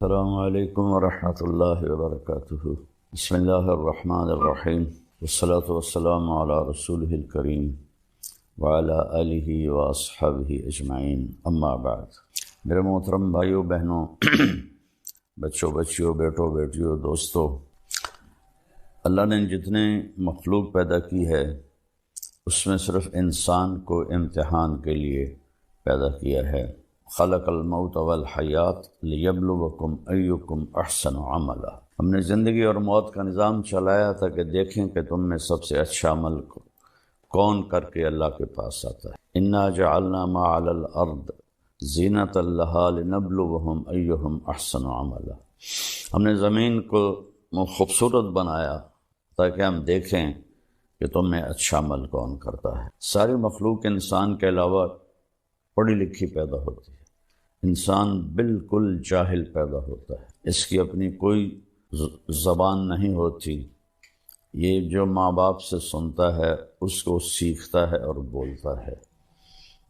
السلام علیکم ورحمۃ اللہ وبرکاتہ۔ بسم اللہ الرحمن الرحیم، والصلاة والسلام علی رسولہ الکریم وعلی آلہ واصحابہ اجمعین، اما بعد۔ میرے محترم بھائیوں بہنوں، بچوں بچیوں، بیٹوں بیٹیوں، دوستوں، اللہ نے جتنے مخلوق پیدا کی ہے اس میں صرف انسان کو امتحان کے لیے پیدا کیا ہے۔ خلق الموت والحیات لیبلوکم ایکم احسن عملا۔ ہم نے زندگی اور موت کا نظام چلایا تھا کہ دیکھیں کہ تم میں سب سے اچھا عمل کون کر کے اللہ کے پاس آتا ہے۔ انا جعلنا ما علی الارض زینۃ لہا لنبلوہم ایہم احسن عملا۔ ہم نے زمین کو خوبصورت بنایا تاکہ ہم دیکھیں کہ تم میں اچھا عمل کون کرتا ہے۔ ساری مخلوق انسان کے علاوہ پڑھی لکھی پیدا ہوتی ہے، انسان بالکل جاہل پیدا ہوتا ہے، اس کی اپنی کوئی زبان نہیں ہوتی، یہ جو ماں باپ سے سنتا ہے اس کو سیکھتا ہے اور بولتا ہے۔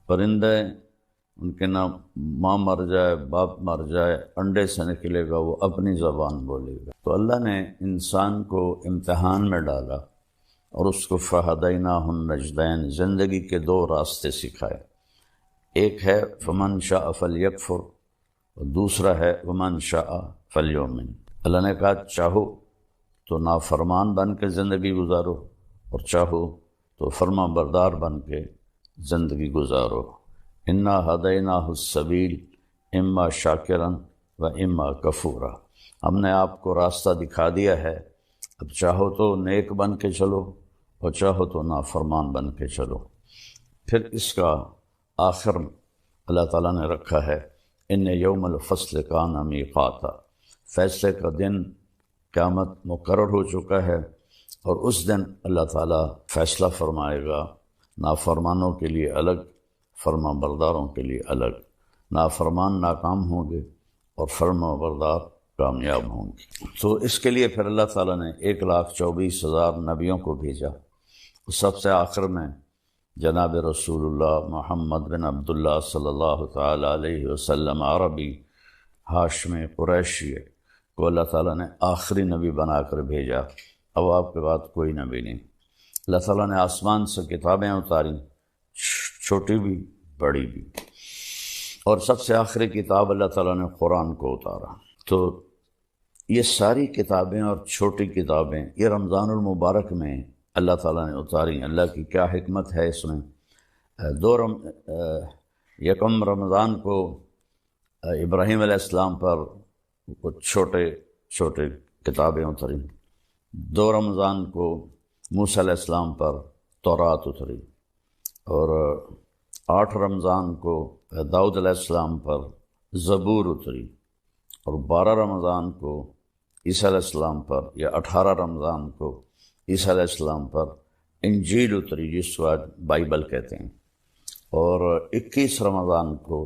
پرندے ان کے نہ ماں مر جائے باپ مر جائے انڈے سے نکلے گا، وہ اپنی زبان بولے گا۔ تو اللہ نے انسان کو امتحان میں ڈالا اور اس کو فہدیناہ النجدین، زندگی کے دو راستے سکھائے۔ ایک ہے فمن شاء فلیکفر اور دوسرا ہے ومن شاء فلیؤمن۔ اللہ نے کہا چاہو تو نافرمان بن کے زندگی گزارو اور چاہو تو فرما بردار بن کے زندگی گزارو۔ انا ہدیناہ السبیل اما شاکرا و اما کفورا۔ ہم نے آپ کو راستہ دکھا دیا ہے، اب چاہو تو نیک بن کے چلو اور چاہو تو نافرمان بن کے چلو۔ پھر اس کا آخر اللہ تعالیٰ نے رکھا ہے ان یوم الفصل کان میقاتا، فیصلے کا دن قیامت مقرر ہو چکا ہے اور اس دن اللہ تعالیٰ فیصلہ فرمائے گا، نافرمانوں کے لیے الگ، فرما برداروں کے لیے الگ۔ نافرمان ناکام ہوں گے اور فرما بردار کامیاب ہوں گے۔ تو اس کے لیے پھر اللہ تعالیٰ نے 1,24,000 نبیوں کو بھیجا۔ سب سے آخر میں جناب رسول اللہ محمد بن عبداللہ صلی اللہ تعالیٰ علیہ وسلم عربی ہاشمی قریشی کو اللہ تعالیٰ نے آخری نبی بنا کر بھیجا۔ اب آپ کے بعد کوئی نبی نہیں۔ اللہ تعالیٰ نے آسمان سے کتابیں اتاری، چھوٹی بھی بڑی بھی، اور سب سے آخری کتاب اللہ تعالیٰ نے قرآن کو اتارا۔ تو یہ ساری کتابیں اور چھوٹی کتابیں یہ رمضان المبارک میں اللہ تعالیٰ نے اتاری۔ اللہ کی کیا حکمت ہے اس میں۔ یکم رمضان کو ابراہیم علیہ السلام پر کچھ چھوٹے چھوٹے کتابیں اتری، 2 رمضان کو موسیٰ علیہ السلام پر تورات اتری، اور 8 رمضان کو داؤد علیہ السلام پر زبور اتری، اور 12 رمضان کو عیسیٰ علیہ السلام پر، یا 18 رمضان کو عیسیٰ علیہ السلام پر انجیل اتری، جس کو آج بائبل کہتے ہیں، اور 21 رمضان کو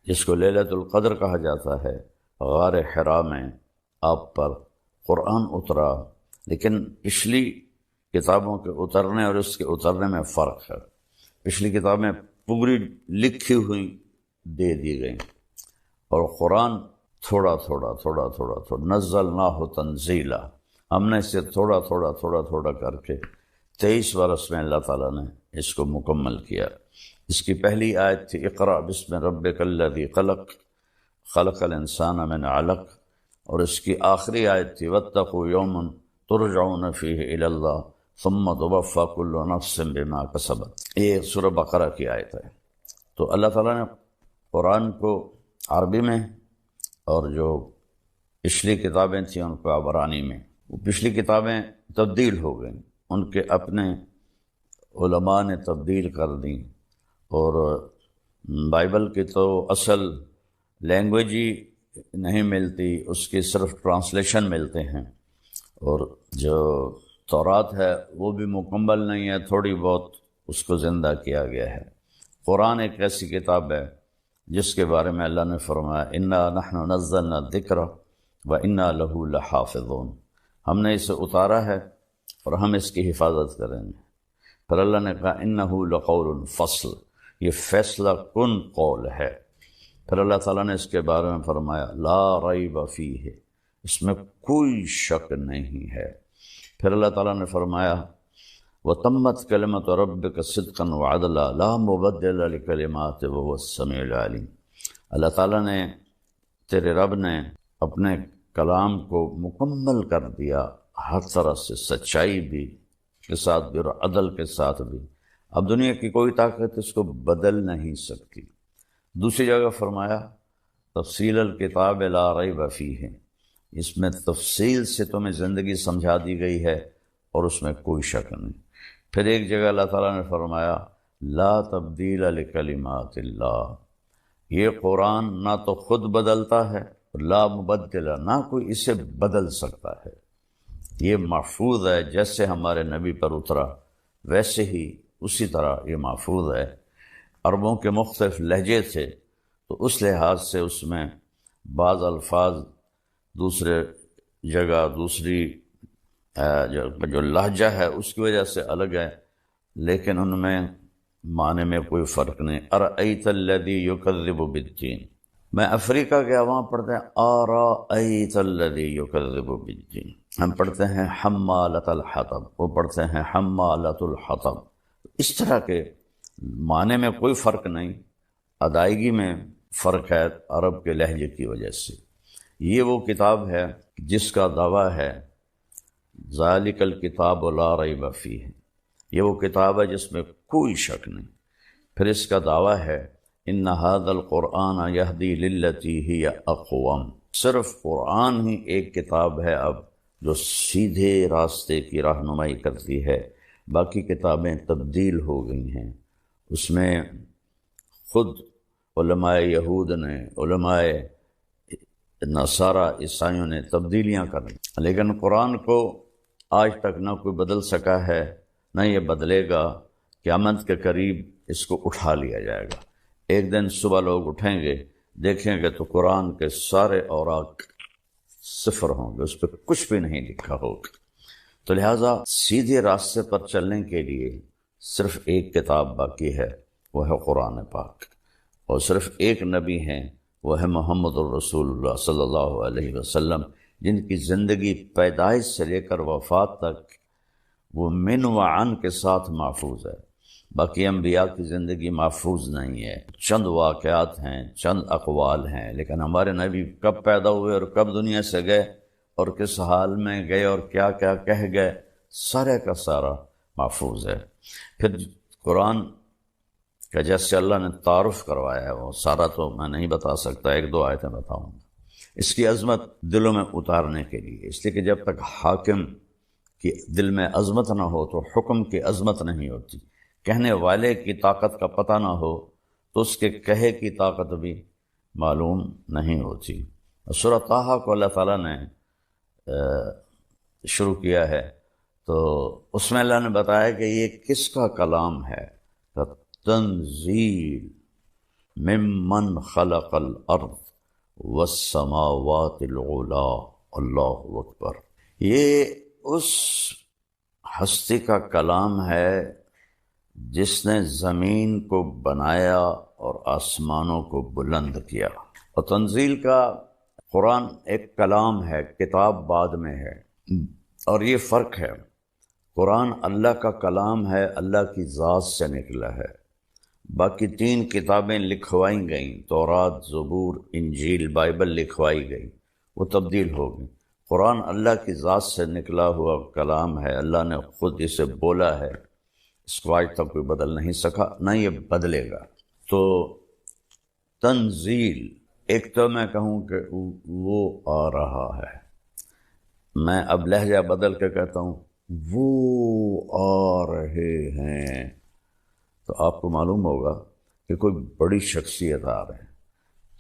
جس کو لیلۃ القدر کہا جاتا ہے، غار حرا میں آپ پر قرآن اترا۔ لیکن پچھلی کتابوں کے اترنے اور اس کے اترنے میں فرق ہے۔ پچھلی کتابیں پوری لکھی ہوئی دے دی گئیں، اور قرآن تھوڑا تھوڑا تھوڑا تھوڑا تھوڑا نزلناہ تنزیلا، ہم نے اسے تھوڑا تھوڑا تھوڑا تھوڑا کر کے 23 برس میں اللہ تعالیٰ نے اس کو مکمل کیا۔ اس کی پہلی آیت تھی اقرأ بسم ربک الذی خلق، خلق الانسان من علق، اور اس کی آخری آیت تھی واتقوا یوما ترجعون فیہ الی اللہ ثم توفی کل نفس بما کسبت۔ یہ سورہ بقرہ کی آیت ہے۔ تو اللہ تعالیٰ نے قرآن کو عربی میں، اور جو پچھلی کتابیں تھیں ان کو عبرانی میں، وہ پچھلی کتابیں تبدیل ہو گئیں، ان کے اپنے علماء نے تبدیل کر دیں، اور بائبل کی تو اصل لینگویج ہی نہیں ملتی، اس کی صرف ٹرانسلیشن ملتے ہیں، اور جو تورات ہے وہ بھی مکمل نہیں ہے، تھوڑی بہت اس کو زندہ کیا گیا ہے۔ قرآن ایک ایسی کتاب ہے جس کے بارے میں اللہ نے فرمایا انا نحن نزلنا الذکر وانا لہ لحافظون، ہم نے اسے اتارا ہے اور ہم اس کی حفاظت کریں گے۔ پھر اللہ نے کہا انہ لقول فصل، یہ فیصلہ کن قول ہے۔ پھر اللہ تعالیٰ نے اس کے بارے میں فرمایا لا ریب فیہ، اس میں کوئی شک نہیں ہے۔ پھر اللہ تعالیٰ نے فرمایا وَتَمَّتْ كَلِمَةُ رَبِّكَ صِدْقًا وَعَدْلًا لَا مُبَدِّلَ لِكَلِمَاتِهِ وَهُوَ السَّمِيعُ الْعَلِيمُ۔ اللہ تعالیٰ نے، تیرے رب نے اپنے کلام کو مکمل کر دیا ہر طرح سے، سچائی بھی کے ساتھ بھی اور عدل کے ساتھ بھی۔ اب دنیا کی کوئی طاقت اس کو بدل نہیں سکتی۔ دوسری جگہ فرمایا تفصیل الکتاب لا ریب فیہ، اس میں تفصیل سے تمہیں زندگی سمجھا دی گئی ہے اور اس میں کوئی شک نہیں۔ پھر ایک جگہ اللہ تعالیٰ نے فرمایا لا تبدیل لکلمات اللہ، یہ قرآن نہ تو خود بدلتا ہے، لا مبدل، نہ کوئی اسے بدل سکتا ہے، یہ محفوظ ہے۔ جیسے ہمارے نبی پر اترا ویسے ہی اسی طرح یہ محفوظ ہے۔ عربوں کے مختلف لہجے تھے تو اس لحاظ سے اس میں بعض الفاظ دوسرے جگہ دوسری جو لہجہ ہے اس کی وجہ سے الگ ہے، لیکن ان میں معنی میں کوئی فرق نہیں۔ ارأیت الذی یکذب بالدین، میں افریقہ گیا، وہاں پڑھتے ہیں ارأیت الذی یکذب بالدین، ہم پڑھتے ہیں حمالۃ الحطب، وہ پڑھتے ہیں حمالۃ الحطب۔ اس طرح کے معنی میں کوئی فرق نہیں، ادائیگی میں فرق ہے عرب کے لہجے کی وجہ سے۔ یہ وہ کتاب ہے جس کا دعویٰ ہے ذالک الکتاب لا ریب فیہ، یہ وہ کتاب ہے جس میں کوئی شک نہیں۔ پھر اس کا دعویٰ ہے ان ھذا القرآن یہدی للتی ہی اقوم، صرف قرآن ہی ایک کتاب ہے اب جو سیدھے راستے کی رہنمائی کرتی ہے، باقی کتابیں تبدیل ہو گئی ہیں۔ اس میں خود علماء یہود نے، علماء نصارہ عیسائیوں نے تبدیلیاں کر لی، لیکن قرآن کو آج تک نہ کوئی بدل سکا ہے، نہ یہ بدلے گا۔ قیامت کے قریب اس کو اٹھا لیا جائے گا۔ ایک دن صبح لوگ اٹھیں گے، دیکھیں گے تو قرآن کے سارے اوراق صفر ہوں گے، اس پہ کچھ بھی نہیں لکھا ہوگا۔ تو لہٰذا سیدھے راستے پر چلنے کے لیے صرف ایک کتاب باقی ہے، وہ ہے قرآن پاک، اور صرف ایک نبی ہیں، وہ ہے محمد الرسول اللہ صلی اللہ علیہ وسلم، جن کی زندگی پیدائش سے لے کر وفات تک وہ من و عن کے ساتھ محفوظ ہے۔ باقی انبیاء کی زندگی محفوظ نہیں ہے، چند واقعات ہیں، چند اقوال ہیں، لیکن ہمارے نبی کب پیدا ہوئے اور کب دنیا سے گئے اور کس حال میں گئے اور کیا کیا کہہ گئے، سارے کا سارا محفوظ ہے۔ پھر قرآن کا جیسے اللہ نے تعارف کروایا ہے وہ سارا تو میں نہیں بتا سکتا، ایک دو آیتیں بتاؤں گا۔ اس کی عظمت دلوں میں اتارنے کے لیے، اس لیے کہ جب تک حاکم کی دل میں عظمت نہ ہو تو حکم کی عظمت نہیں ہوتی، کہنے والے کی طاقت کا پتہ نہ ہو تو اس کے کہے کی طاقت بھی معلوم نہیں ہوتی۔ سورہ طٰہٰ کو اللہ تعالیٰ نے شروع کیا ہے تو اس میں اللہ نے بتایا کہ یہ کس کا کلام ہے، تنزیل ممن خلق الارض والسماوات العلا، اللہ اکبر، یہ اس ہستی کا کلام ہے جس نے زمین کو بنایا اور آسمانوں کو بلند کیا۔ اور تنزیل کا قرآن ایک کلام ہے، کتاب بعد میں ہے، اور یہ فرق ہے۔ قرآن اللہ کا کلام ہے، اللہ کی ذات سے نکلا ہے۔ باقی تین کتابیں لکھوائی گئیں، تورات، زبور، انجیل، بائبل لکھوائی گئی، وہ تبدیل ہو گئی۔ قرآن اللہ کی ذات سے نکلا ہوا کلام ہے، اللہ نے خود اسے بولا ہے، اس کو آج تک کوئی بدل نہیں سکا، نہ یہ بدلے گا۔ تو تنزیل، ایک تو میں کہوں کہ وہ آ رہا ہے، میں اب لہجہ بدل کے کہتا ہوں وہ آ رہے ہیں، تو آپ کو معلوم ہوگا کہ کوئی بڑی شخصیت آ رہے ہیں۔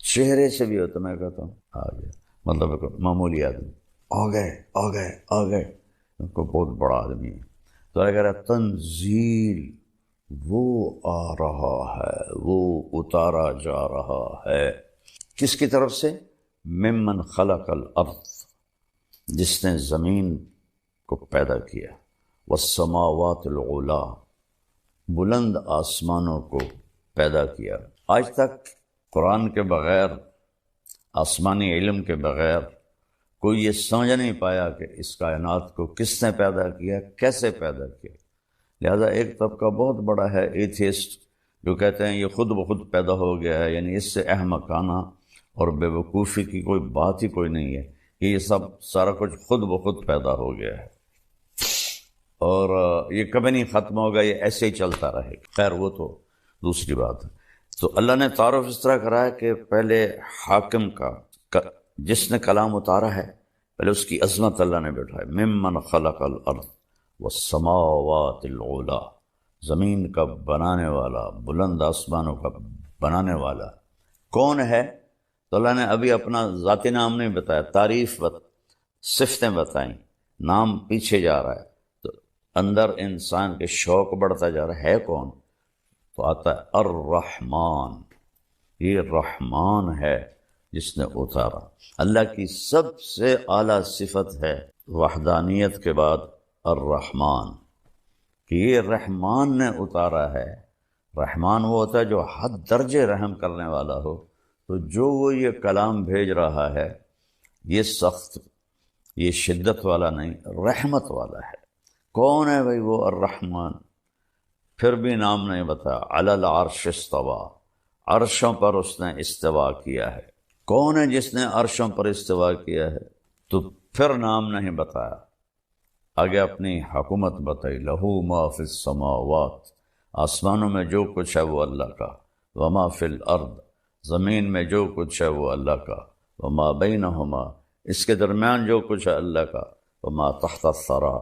چہرے سے بھی ہوتا، میں کہتا ہوں آ گیا، مطلب معمولی آدمی آ گئے آ گئے آ گئے، ان کو بہت بڑا آدمی ہے۔ تو اگر تنزیل، وہ آ رہا ہے، وہ اتارا جا رہا ہے، کس کی طرف سے؟ ممن خلق الارض، جس نے زمین کو پیدا کیا، والسماوات العلا، بلند آسمانوں کو پیدا کیا۔ آج تک قرآن کے بغیر، آسمانی علم کے بغیر کوئی یہ سمجھ نہیں پایا کہ اس کائنات کو کس نے پیدا کیا، کیسے پیدا کیا۔ لہذا ایک طبقہ بہت بڑا ہے ایتھیسٹ، جو کہتے ہیں یہ خود بخود پیدا ہو گیا ہے، یعنی اس سے احمقانہ اور بے وقوفی کی کوئی بات ہی کوئی نہیں ہے کہ یہ سارا کچھ خود بخود پیدا ہو گیا ہے اور یہ کبھی نہیں ختم ہوگا، یہ ایسے ہی چلتا رہے گا۔ خیر وہ تو دوسری بات ہے۔ تو اللہ نے تعارف اس طرح کرا ہے کہ پہلے حاکم کا، جس نے کلام اتارا ہے، پہلے اس کی عظمت اللہ نے بٹھائی۔ ممن خلق الارض والسماوات العلی، زمین کا بنانے والا، بلند آسمانوں کا بنانے والا کون ہے؟ تو اللہ نے ابھی اپنا ذاتی نام نہیں بتایا، تعریف صفتیں بتائیں، نام پیچھے جا رہا ہے، تو اندر انسان کے شوق بڑھتا جا رہا ہے کون؟ تو آتا ہے الرحمن، یہ رحمان ہے جس نے اتارا۔ اللہ کی سب سے اعلیٰ صفت ہے وحدانیت کے بعد الرحمن، کہ یہ رحمان نے اتارا ہے۔ رحمان وہ ہوتا ہے جو حد درجے رحم کرنے والا ہو، تو جو وہ یہ کلام بھیج رہا ہے یہ سخت، یہ شدت والا نہیں، رحمت والا ہے۔ کون ہے بھائی وہ الرحمن؟ پھر بھی نام نہیں بتایا۔ علی العرش استویٰ، عرشوں پر اس نے استوا کیا ہے۔ کون ہے جس نے عرشوں پر استوا کیا ہے؟ تو پھر نام نہیں بتایا، آگے اپنی حکومت بتائی۔ لہو ما فی السماوات، آسمانوں میں جو کچھ ہے وہ اللہ کا، وما فی الارض، زمین میں جو کچھ ہے وہ اللہ کا، وما بینہما، اس کے درمیان جو کچھ ہے اللہ کا، وما تحت الثری،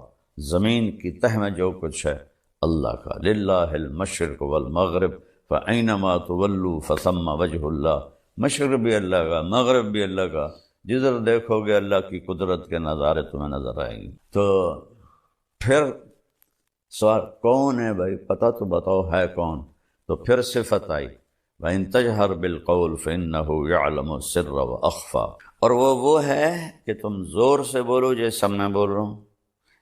زمین کی تہ میں جو کچھ ہے اللہ کا۔ للہ المشرق والمغرب فأینما تولوا فثم وجہ اللہ، مشرق بھی اللہ کا، مغرب بھی اللہ کا، جدھر دیکھو گے اللہ کی قدرت کے نظارے تمہیں نظر آئیں گے۔ تو پھر سوال کون ہے بھائی؟ پتہ تو بتاؤ ہے کون؟ تو پھر صفت آئی وَإِن تَجْهَرْ بِالْقَوْلِ فَإِنَّهُ يَعْلَمُ السِّرَّ وَأَخْفَى، اور وہ ہے کہ تم زور سے بولو جیسے میں بول رہا ہوں،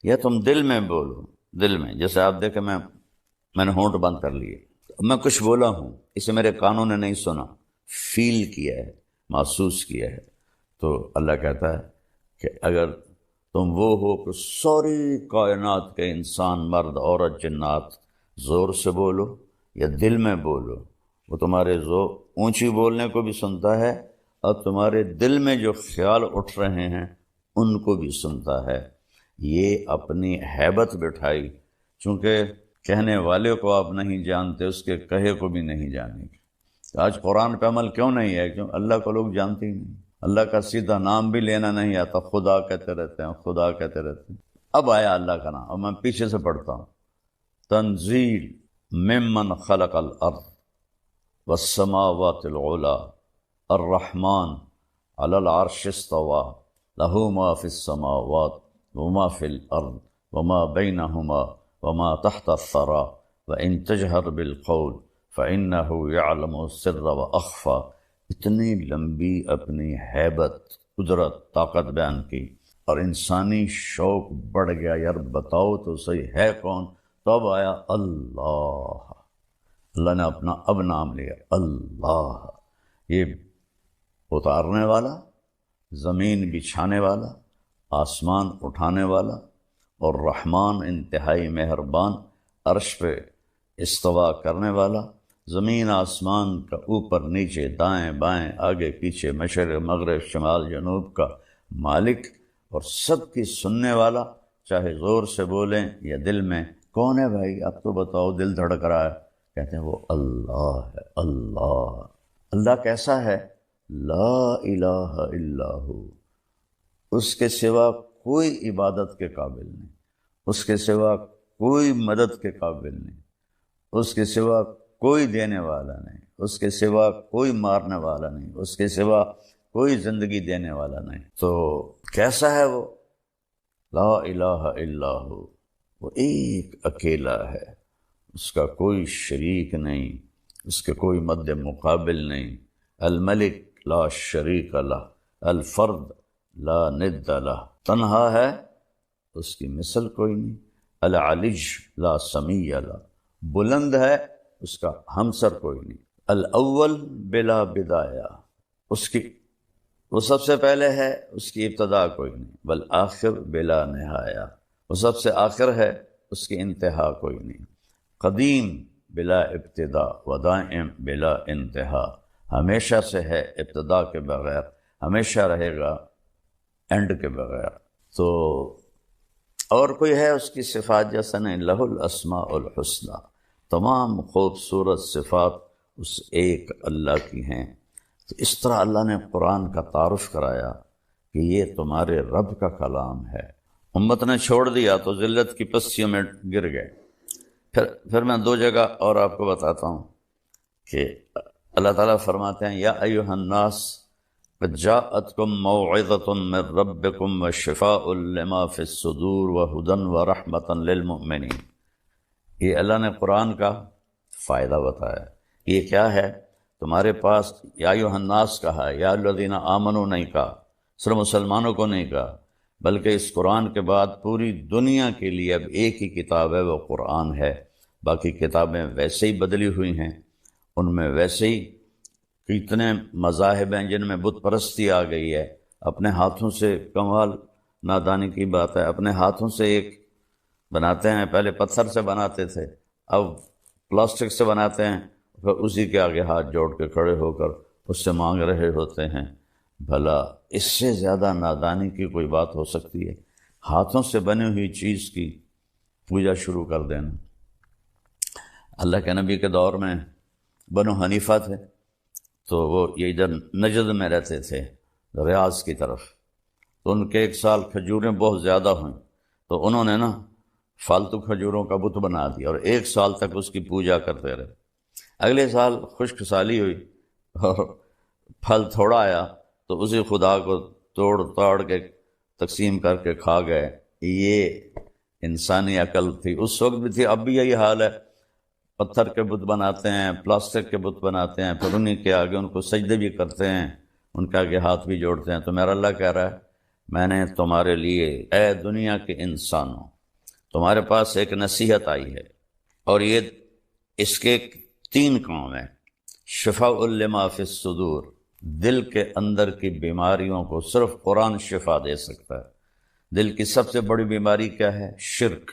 یا تم دل میں بولو، دل میں، جیسے آپ دیکھیں میں نے ہونٹ بند کر لیے، میں کچھ بولا ہوں، اسے میرے کانوں نے نہیں سنا، فیل کیا ہے، محسوس کیا ہے۔ تو اللہ کہتا ہے کہ اگر تم وہ ہو کہ ساری کائنات کے انسان، مرد، عورت، جنات زور سے بولو یا دل میں بولو، وہ تمہارے اونچی بولنے کو بھی سنتا ہے، اور تمہارے دل میں جو خیال اٹھ رہے ہیں ان کو بھی سنتا ہے۔ یہ اپنی ہیبت بٹھائی، چونکہ کہنے والے کو آپ نہیں جانتے، اس کے کہے کو بھی نہیں جانیں گے۔ آج قرآن پہ عمل کیوں نہیں ہے؟ کیوں؟ اللہ کو لوگ جانتے ہی نہیں، اللہ کا سیدھا نام بھی لینا نہیں آتا، خدا کہتے رہتے ہیں، خدا کہتے رہتے ہیں۔ اب آیا اللہ کا نام، اب میں پیچھے سے پڑھتا ہوں۔ تنزیل ممن خلق الارض والسماوات العلی الرحمن علی العرش استوى له ما في السماوات وما في الارض وما بينهما وما تحت الثرى وان تجهر بالقول فانه يعلم السر واخفى۔ اتنی لمبی اپنی ہیبت، قدرت، طاقت بیان کی، اور انسانی شوق بڑھ گیا، یار بتاؤ تو صحیح ہے کون؟ تو اب آیا اللہ، اللہ نے اپنا اب نام لیا، اللہ، یہ اتارنے والا، زمین بچھانے والا، آسمان اٹھانے والا، اور رحمان انتہائی مہربان، عرش پہ استوا کرنے والا، زمین آسمان کا اوپر نیچے دائیں بائیں آگے پیچھے مشرق مغرب شمال جنوب کا مالک، اور سب کی سننے والا، چاہے زور سے بولیں یا دل میں۔ کون ہے بھائی؟ اب تو بتاؤ، دل دھڑک رہا ہے، کہتے ہیں وہ اللہ ہے۔ اللہ، اللہ کیسا ہے؟ لا الہ الا ہو، اس کے سوا کوئی عبادت کے قابل نہیں، اس کے سوا کوئی مدد کے قابل نہیں، اس کے سوا کوئی دینے والا نہیں، اس کے سوا کوئی مارنے والا نہیں، اس کے سوا کوئی زندگی دینے والا نہیں۔ تو کیسا ہے وہ؟ لا الہ الا ہو، وہ ایک اکیلا ہے، اس کا کوئی شریک نہیں، اس کے کوئی مد مقابل نہیں۔ الملک لا شریک لہ، الفرد لا ند لہ، تنہا ہے، اس کی مثل کوئی نہیں۔ العلج لا سمیع لہ، بلند ہے، اس کا ہمسر کوئی نہیں۔ الاول بلا بدایہ، اس کی وہ سب سے پہلے ہے، اس کی ابتدا کوئی نہیں، والآخر بلا نہایہ، وہ سب سے آخر ہے، اس کی انتہا کوئی نہیں، قدیم بلا ابتدا ودائم بلا انتہا، ہمیشہ سے ہے ابتدا کے بغیر، ہمیشہ رہے گا اینڈ کے بغیر۔ تو اور کوئی ہے اس کی صفات جیسا نہیں، لہ الاسماء الحسنی، تمام خوبصورت صفات اس ایک اللہ کی ہیں۔ تو اس طرح اللہ نے قرآن کا تعارف کرایا کہ یہ تمہارے رب کا کلام ہے۔ امت نے چھوڑ دیا تو ذلت کی پسیوں میں گر گئے۔ پھر میں دو جگہ اور آپ کو بتاتا ہوں کہ اللہ تعالیٰ فرماتے ہیں، یا ایھا الناس قد جاءتکم موعظۃ من ربکم وشفاء لما فی الصدور وہدی ورحمۃ للمؤمنین۔ یہ اللہ نے قرآن کا فائدہ بتایا۔ یہ کیا ہے؟ تمہارے پاس یا ایھا الناس کہا، یا الذین آمنوا نہیں کہا، صرف مسلمانوں کو نہیں کہا، بلکہ اس قرآن کے بعد پوری دنیا کے لیے اب ایک ہی کتاب ہے، وہ قرآن ہے۔ باقی کتابیں ویسے ہی بدلی ہوئی ہیں، ان میں ویسے ہی کتنے مذاہب ہیں جن میں بت پرستی آ گئی ہے۔ اپنے ہاتھوں سے، کمال نادانی کی بات ہے، اپنے ہاتھوں سے ایک بناتے ہیں، پہلے پتھر سے بناتے تھے، اب پلاسٹک سے بناتے ہیں، پھر اسی کے آگے ہاتھ جوڑ کے کھڑے ہو کر اس سے مانگ رہے ہوتے ہیں۔ بھلا اس سے زیادہ نادانی کی کوئی بات ہو سکتی ہے؟ ہاتھوں سے بنی ہوئی چیز کی پوجا شروع کر دینا۔ اللہ کے نبی کے دور میں بنو حنیفہ تھے، تو وہ یہ ادھر نجد میں رہتے تھے، ریاض کی طرف۔ تو ان کے ایک سال کھجوریں بہت زیادہ ہوئیں، تو انہوں نے فالتو کھجوروں کا بت بنا دیا اور ایک سال تک اس کی پوجا کرتے رہے۔ اگلے سال خشک سالی ہوئی اور پھل تھوڑا آیا، تو اسی خدا کو توڑ تاڑ کے تقسیم کر کے کھا گئے۔ یہ انسانی عقل تھی، اس وقت بھی تھی، اب بھی یہی حال ہے۔ پتھر کے بت بناتے ہیں، پلاسٹک کے بت بناتے ہیں، پھر انہی کے آگے ان کو سجدے بھی کرتے ہیں، ان کے آگے ہاتھ بھی جوڑتے ہیں۔ تو میرا اللہ کہہ رہا ہے، میں نے تمہارے لیے، اے دنیا کے انسانوں، تمہارے پاس ایک نصیحت آئی ہے، اور یہ اس کے 3 کام ہیں۔ شفاء لما فی الصدور، دل کے اندر کی بیماریوں کو صرف قرآن شفا دے سکتا ہے۔ دل کی سب سے بڑی بیماری کیا ہے؟ شرک،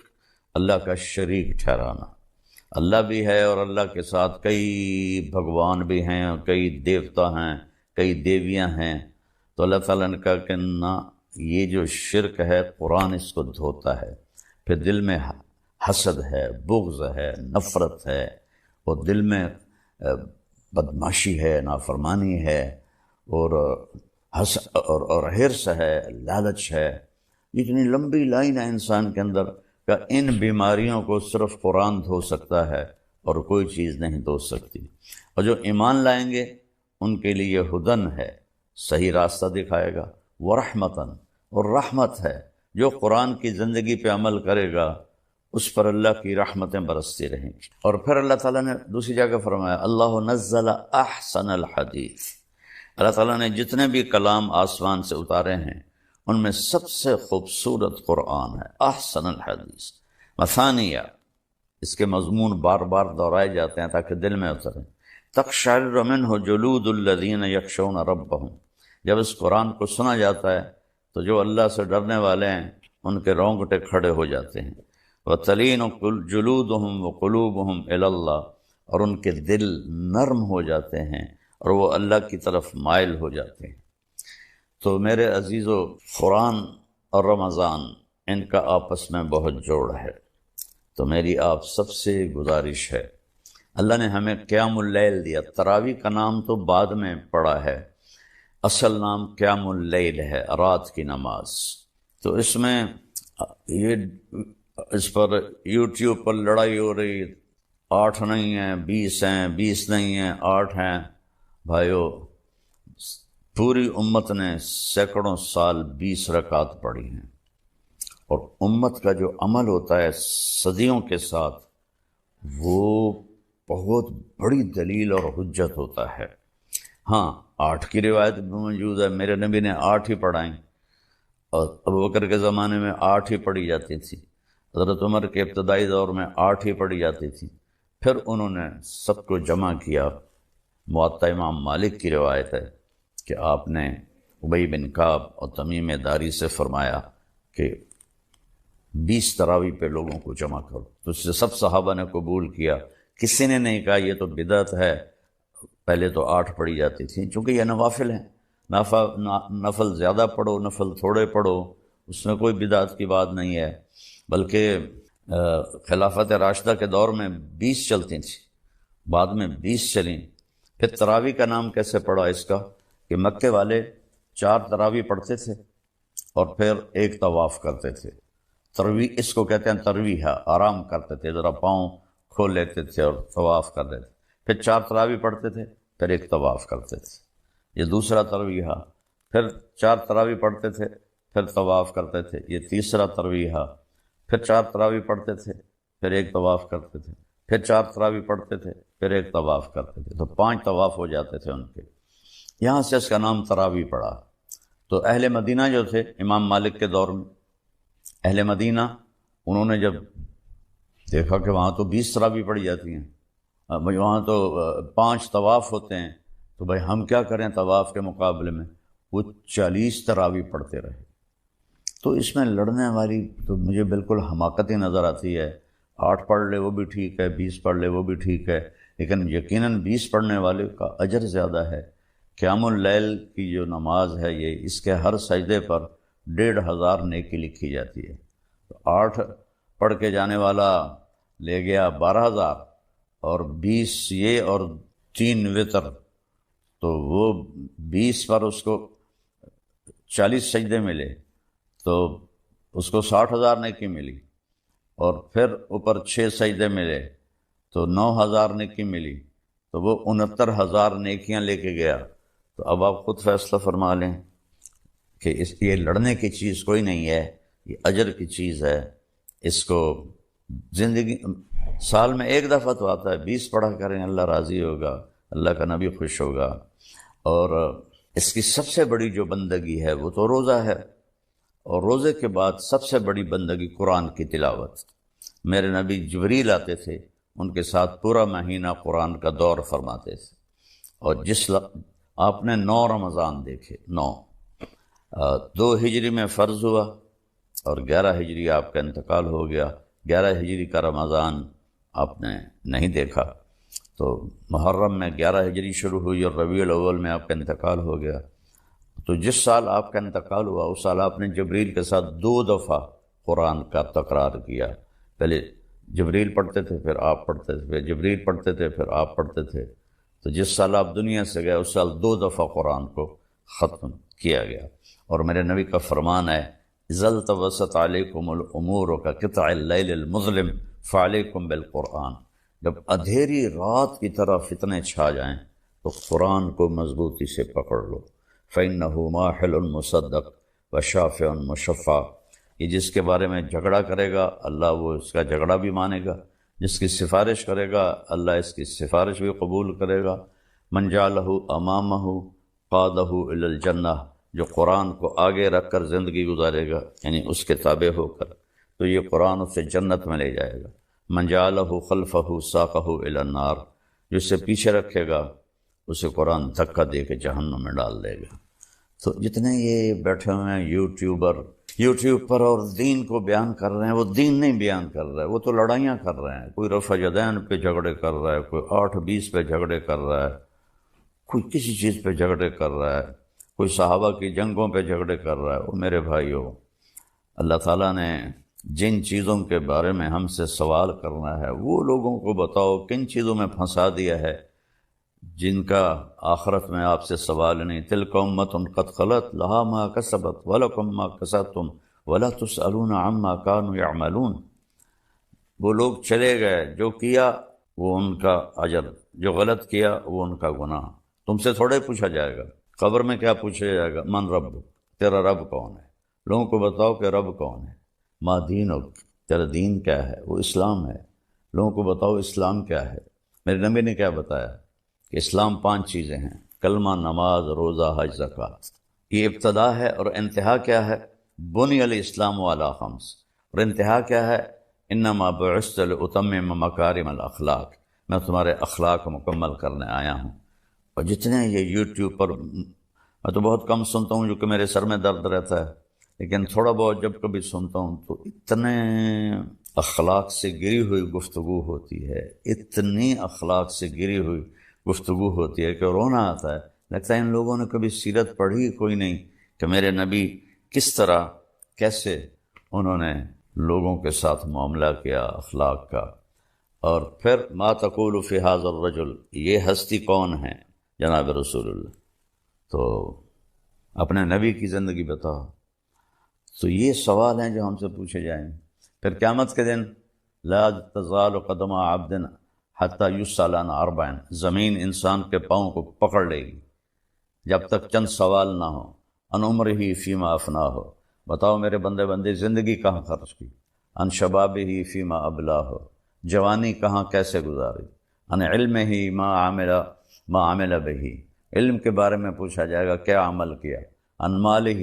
اللہ کا شریک ٹھہرانا۔ اللہ بھی ہے اور اللہ کے ساتھ کئی بھگوان بھی ہیں، کئی دیوتا ہیں، کئی دیویاں ہیں۔ تو اللہ تعالیٰ نے کہا کہ نہ، یہ جو شرک ہے قرآن اس کو دھوتا ہے۔ پھر دل میں حسد ہے، بغض ہے، نفرت ہے، اور دل میں بدماشی ہے، نافرمانی ہے، اور حرص ہے، لالچ ہے۔ اتنی لمبی لائن ہے انسان کے اندر کہ ان بیماریوں کو صرف قرآن دھو سکتا ہے اور کوئی چیز نہیں دھو سکتی۔ اور جو ایمان لائیں گے ان کے لیے ہدن ہے، صحیح راستہ دکھائے گا، ورحمتاً، اور رحمت ہے۔ جو قرآن کی زندگی پہ عمل کرے گا اس پر اللہ کی رحمتیں برستی رہیں گی۔ اور پھر اللہ تعالیٰ نے دوسری جگہ فرمایا، اللہ نزل احسن الحدیث، اللہ تعالیٰ نے جتنے بھی کلام آسمان سے اتارے ہیں ان میں سب سے خوبصورت قرآن ہے، احسن الحدیث۔ مثانیہ، اس کے مضمون بار بار دہرائے جاتے ہیں تاکہ دل میں اتریں۔ تقشعر منہ جلود الذین یخشون ربہم، جب اس قرآن کو سنا جاتا ہے تو جو اللہ سے ڈرنے والے ہیں ان کے رونگٹے کھڑے ہو جاتے ہیں۔ وَتَلِينُ جُلُودُهُمْ وَقُلُوبُهُمْ إِلَى اللَّهِ، اور ان کے دل نرم ہو جاتے ہیں اور وہ اللہ کی طرف مائل ہو جاتے ہیں۔ تو میرے عزیزو، قرآن اور رمضان ان کا آپس میں بہت جوڑ ہے۔ تو میری آپ سب سے گزارش ہے، اللہ نے ہمیں قیام اللیل دیا۔ تراویح کا نام تو بعد میں پڑا ہے، اصل نام قیام اللیل ہے، رات کی نماز۔ تو اس میں اس پر یوٹیوب پر لڑائی ہو رہی، 8 نہیں ہیں، 20 ہیں، 20 نہیں ہیں، 8 ہیں۔ بھائیو، پوری امت نے سینکڑوں سال 20 رکعت پڑھی ہیں، اور امت کا جو عمل ہوتا ہے صدیوں کے ساتھ، وہ بہت بڑی دلیل اور حجت ہوتا ہے۔ ہاں، 8 کی روایت بھی موجود ہے، میرے نبی نے 8 ہی پڑھائیں، اور ابوبکر کے زمانے میں 8 ہی پڑھی جاتی تھی، حضرت عمر کے ابتدائی دور میں 8 ہی پڑھی جاتی تھی۔ پھر انہوں نے سب کو جمع کیا موطا امام مالک کی روایت ہے کہ آپ نے ابی بن کعب اور تمیم داری سے فرمایا کہ 20 تراویح پہ لوگوں کو جمع کرو، تو اس سے سب صحابہ نے قبول کیا. کسی نے نہیں کہا یہ تو بدعت ہے، پہلے تو 8 پڑھی جاتی تھیں. چونکہ یہ نوافل ہیں، نفل زیادہ پڑھو نفل تھوڑے پڑھو، اس میں کوئی بدعت کی بات نہیں ہے. بلکہ خلافت راشدہ کے دور میں 20 چلتی تھیں، بعد میں 20 چلیں. پھر تراویح کا نام کیسے پڑا اس کا کہ مکے والے 4 تراویح پڑھتے تھے اور پھر ایک طواف کرتے تھے. ترویح اس کو کہتے ہیں، ترویح ہے، آرام کرتے تھے، ذرا پاؤں کھول لیتے تھے اور طواف کر لیتے. پھر 4 تراویح پڑھتے تھے، پھر ایک طواف کرتے تھے. یہ دوسرا ترویح. پھر 4 تراویح پڑھتے تھے، پھر طواف کرتے تھے. یہ تیسرا ترویح. پھر 4 تراویح پڑھتے تھے، پھر ایک طواف کرتے تھے. پھر 4 تراویح پڑھتے تھے، پھر ایک طواف کرتے تھے. تو 5 طواف ہو جاتے تھے ان کے. یہاں سے اس کا نام تراویح پڑا. تو اہل مدینہ جو تھے امام مالک کے دور میں، اہل مدینہ انہوں نے جب دیکھا کہ وہاں تو 20 تراویح پڑھی جاتی ہیں، وہاں تو 5 طواف ہوتے ہیں، تو بھائی ہم کیا کریں طواف کے مقابلے میں. وہ 40 تراویح پڑھتے رہے. تو اس میں لڑنے والی تو مجھے بالکل حماقت ہی نظر آتی ہے. 8 پڑھ لے وہ بھی ٹھیک ہے، 20 پڑھ لے وہ بھی ٹھیک ہے، لیکن یقیناً 20 پڑھنے والے کا اجر زیادہ ہے. قیام اللیل کی جو نماز ہے، یہ اس کے ہر سجدے پر 1500 نیکی لکھی جاتی ہے. تو 8 پڑھ کے جانے والا لے گیا 12000، اور 20 یہ اور 3 وتر، تو وہ 20 پر اس کو 40 سجدے ملے، تو اس کو 60,000 نیکی ملی. اور پھر اوپر 6 سجدے ملے تو 9000 نیکی ملی. تو وہ 69,000 نیکیاں لے کے گیا. تو اب آپ خود فیصلہ فرما لیں کہ یہ لڑنے کی چیز کوئی نہیں ہے، یہ اجر کی چیز ہے. اس کو زندگی سال میں ایک دفعہ تو آتا ہے، 20 پڑھا کریں، اللہ راضی ہوگا، اللہ کا نبی خوش ہوگا. اور اس کی سب سے بڑی جو بندگی ہے وہ تو روزہ ہے، اور روزے کے بعد سب سے بڑی بندگی قرآن کی تلاوت. میرے نبی جبریل آتے تھے، ان کے ساتھ پورا مہینہ قرآن کا دور فرماتے تھے. اور آپ نے 9 رمضان دیکھے، 2 ہجری میں فرض ہوا اور 11 ہجری آپ کا انتقال ہو گیا. 11 ہجری کا رمضان آپ نے نہیں دیکھا. تو محرم میں 11 ہجری شروع ہوئی اور ربیع الاول میں آپ کا انتقال ہو گیا. تو جس سال آپ کا انتقال ہوا اس سال آپ نے جبریل کے ساتھ 2 دفعہ قرآن کا تکرار کیا. پہلے جبریل پڑھتے تھے، پھر آپ پڑھتے تھے، پھر جبریل پڑھتے تھے، پھر آپ پڑھتے تھے. تو جس سال آپ دنیا سے گئے اس سال 2 دفعہ قرآن کو ختم کیا گیا. اور میرے نبی کا فرمان ہے، اذا التبست علیکم الامور کقطع اللیل المظلم فعلیکم بالقرآن. جب اندھیری رات کی طرح فتنے چھا جائیں تو قرآن کو مضبوطی سے پکڑ لو. فَإِنَّهُ مَاحِلٌ مُصَدَّقٌ وَشَافِعٌ مُشَفَّعٌ. یہ جس کے بارے میں جھگڑا کرے گا اللہ وہ اس کا جھگڑا بھی مانے گا، جس کی سفارش کرے گا اللہ اس کی سفارش بھی قبول کرے گا. من جعلہ امامہ قادہ الی الجنہ. جو قرآن کو آگے رکھ کر زندگی گزارے گا، یعنی اس کے تابع ہو کر، تو یہ قرآن اسے جنت میں لے جائے گا. من جعلہ خلفہ ساقہ الی النار. جو اسے پیچھے رکھے گا اسے قرآن دھکا دے کے جہنم میں ڈال دے گا. تو جتنے یہ بیٹھے ہوئے ہیں یوٹیوب پر اور دین کو بیان کر رہے ہیں، وہ دین نہیں بیان کر رہا ہے، وہ تو لڑائیاں کر رہے ہیں. کوئی رفع یدین پہ جھگڑے کر رہا ہے، کوئی 8-20 پہ جھگڑے کر رہا ہے، کوئی کسی چیز پہ جھگڑے کر رہا ہے، کوئی صحابہ کی جنگوں پہ جھگڑے کر رہا ہے. وہ میرے بھائیو، اللہ تعالیٰ نے جن چیزوں کے بارے میں ہم سے سوال کرنا ہے وہ لوگوں کو بتاؤ کن چیزوں میں پھنسا دیا ہے جن کا آخرت میں آپ سے سوال نہیں. تلک امۃ قد خلت لہا ما کسبت ولکم ما کسبتم ولا تسألون عما کانوا یعملون. وہ لوگ چلے گئے، جو کیا وہ ان کا اجر، جو غلط کیا وہ ان کا گناہ. تم سے تھوڑے پوچھا جائے گا. قبر میں کیا پوچھا جائے گا؟ من رب، تیرا رب کون ہے؟ لوگوں کو بتاؤ کہ رب کون ہے. ما دینک، تیرا دین کیا ہے؟ وہ اسلام ہے. لوگوں کو بتاؤ اسلام کیا ہے. میرے نبی نے کیا بتایا کہ اسلام 5 چیزیں ہیں: کلمہ، نماز، روزہ، حج، زکوٰۃ. یہ ابتدا ہے. اور انتہا کیا ہے؟ بنی الاسلام علی 5. اور انتہا کیا ہے؟ انما بعثت لاتمم مکارم الاخلاق. میں تمہارے اخلاق کو مکمل کرنے آیا ہوں. اور جتنے یہ یوٹیوب پر، میں تو بہت کم سنتا ہوں جو کہ میرے سر میں درد رہتا ہے، لیکن تھوڑا بہت جب کبھی سنتا ہوں تو اتنے اخلاق سے گری ہوئی گفتگو ہوتی ہے، اتنی اخلاق سے گری ہوئی گفتگو ہوتی ہے کہ رونا آتا ہے۔ لگتا ہے ان لوگوں نے کبھی سیرت پڑھی کوئی نہیں کہ میرے نبی کس طرح، کیسے انہوں نے لوگوں کے ساتھ معاملہ کیا اخلاق کا۔ اور پھر ما تقول فی ھذا الرجل، یہ ہستی کون ہے؟ جناب رسول اللہ، تو اپنے نبی کی زندگی بتاؤ۔ تو یہ سوال ہیں جو ہم سے پوچھے جائیں۔ پھر قیامت کے دن لا تزال قدم عبد حتی یسأل عن اربع، زمین انسان کے پاؤں کو پکڑ لے گی جب تک چند سوال نہ ہو۔ ان عمرہ فیما افناہ، بتاؤ میرے بندے زندگی کہاں خرچ کی؟ ان شبابہ فیما ابلاہ، جوانی کہاں کیسے گزاری؟ ان علمہ ما عمل بہ، علم کے بارے میں پوچھا جائے گا کیا عمل کیا؟ ان مالہ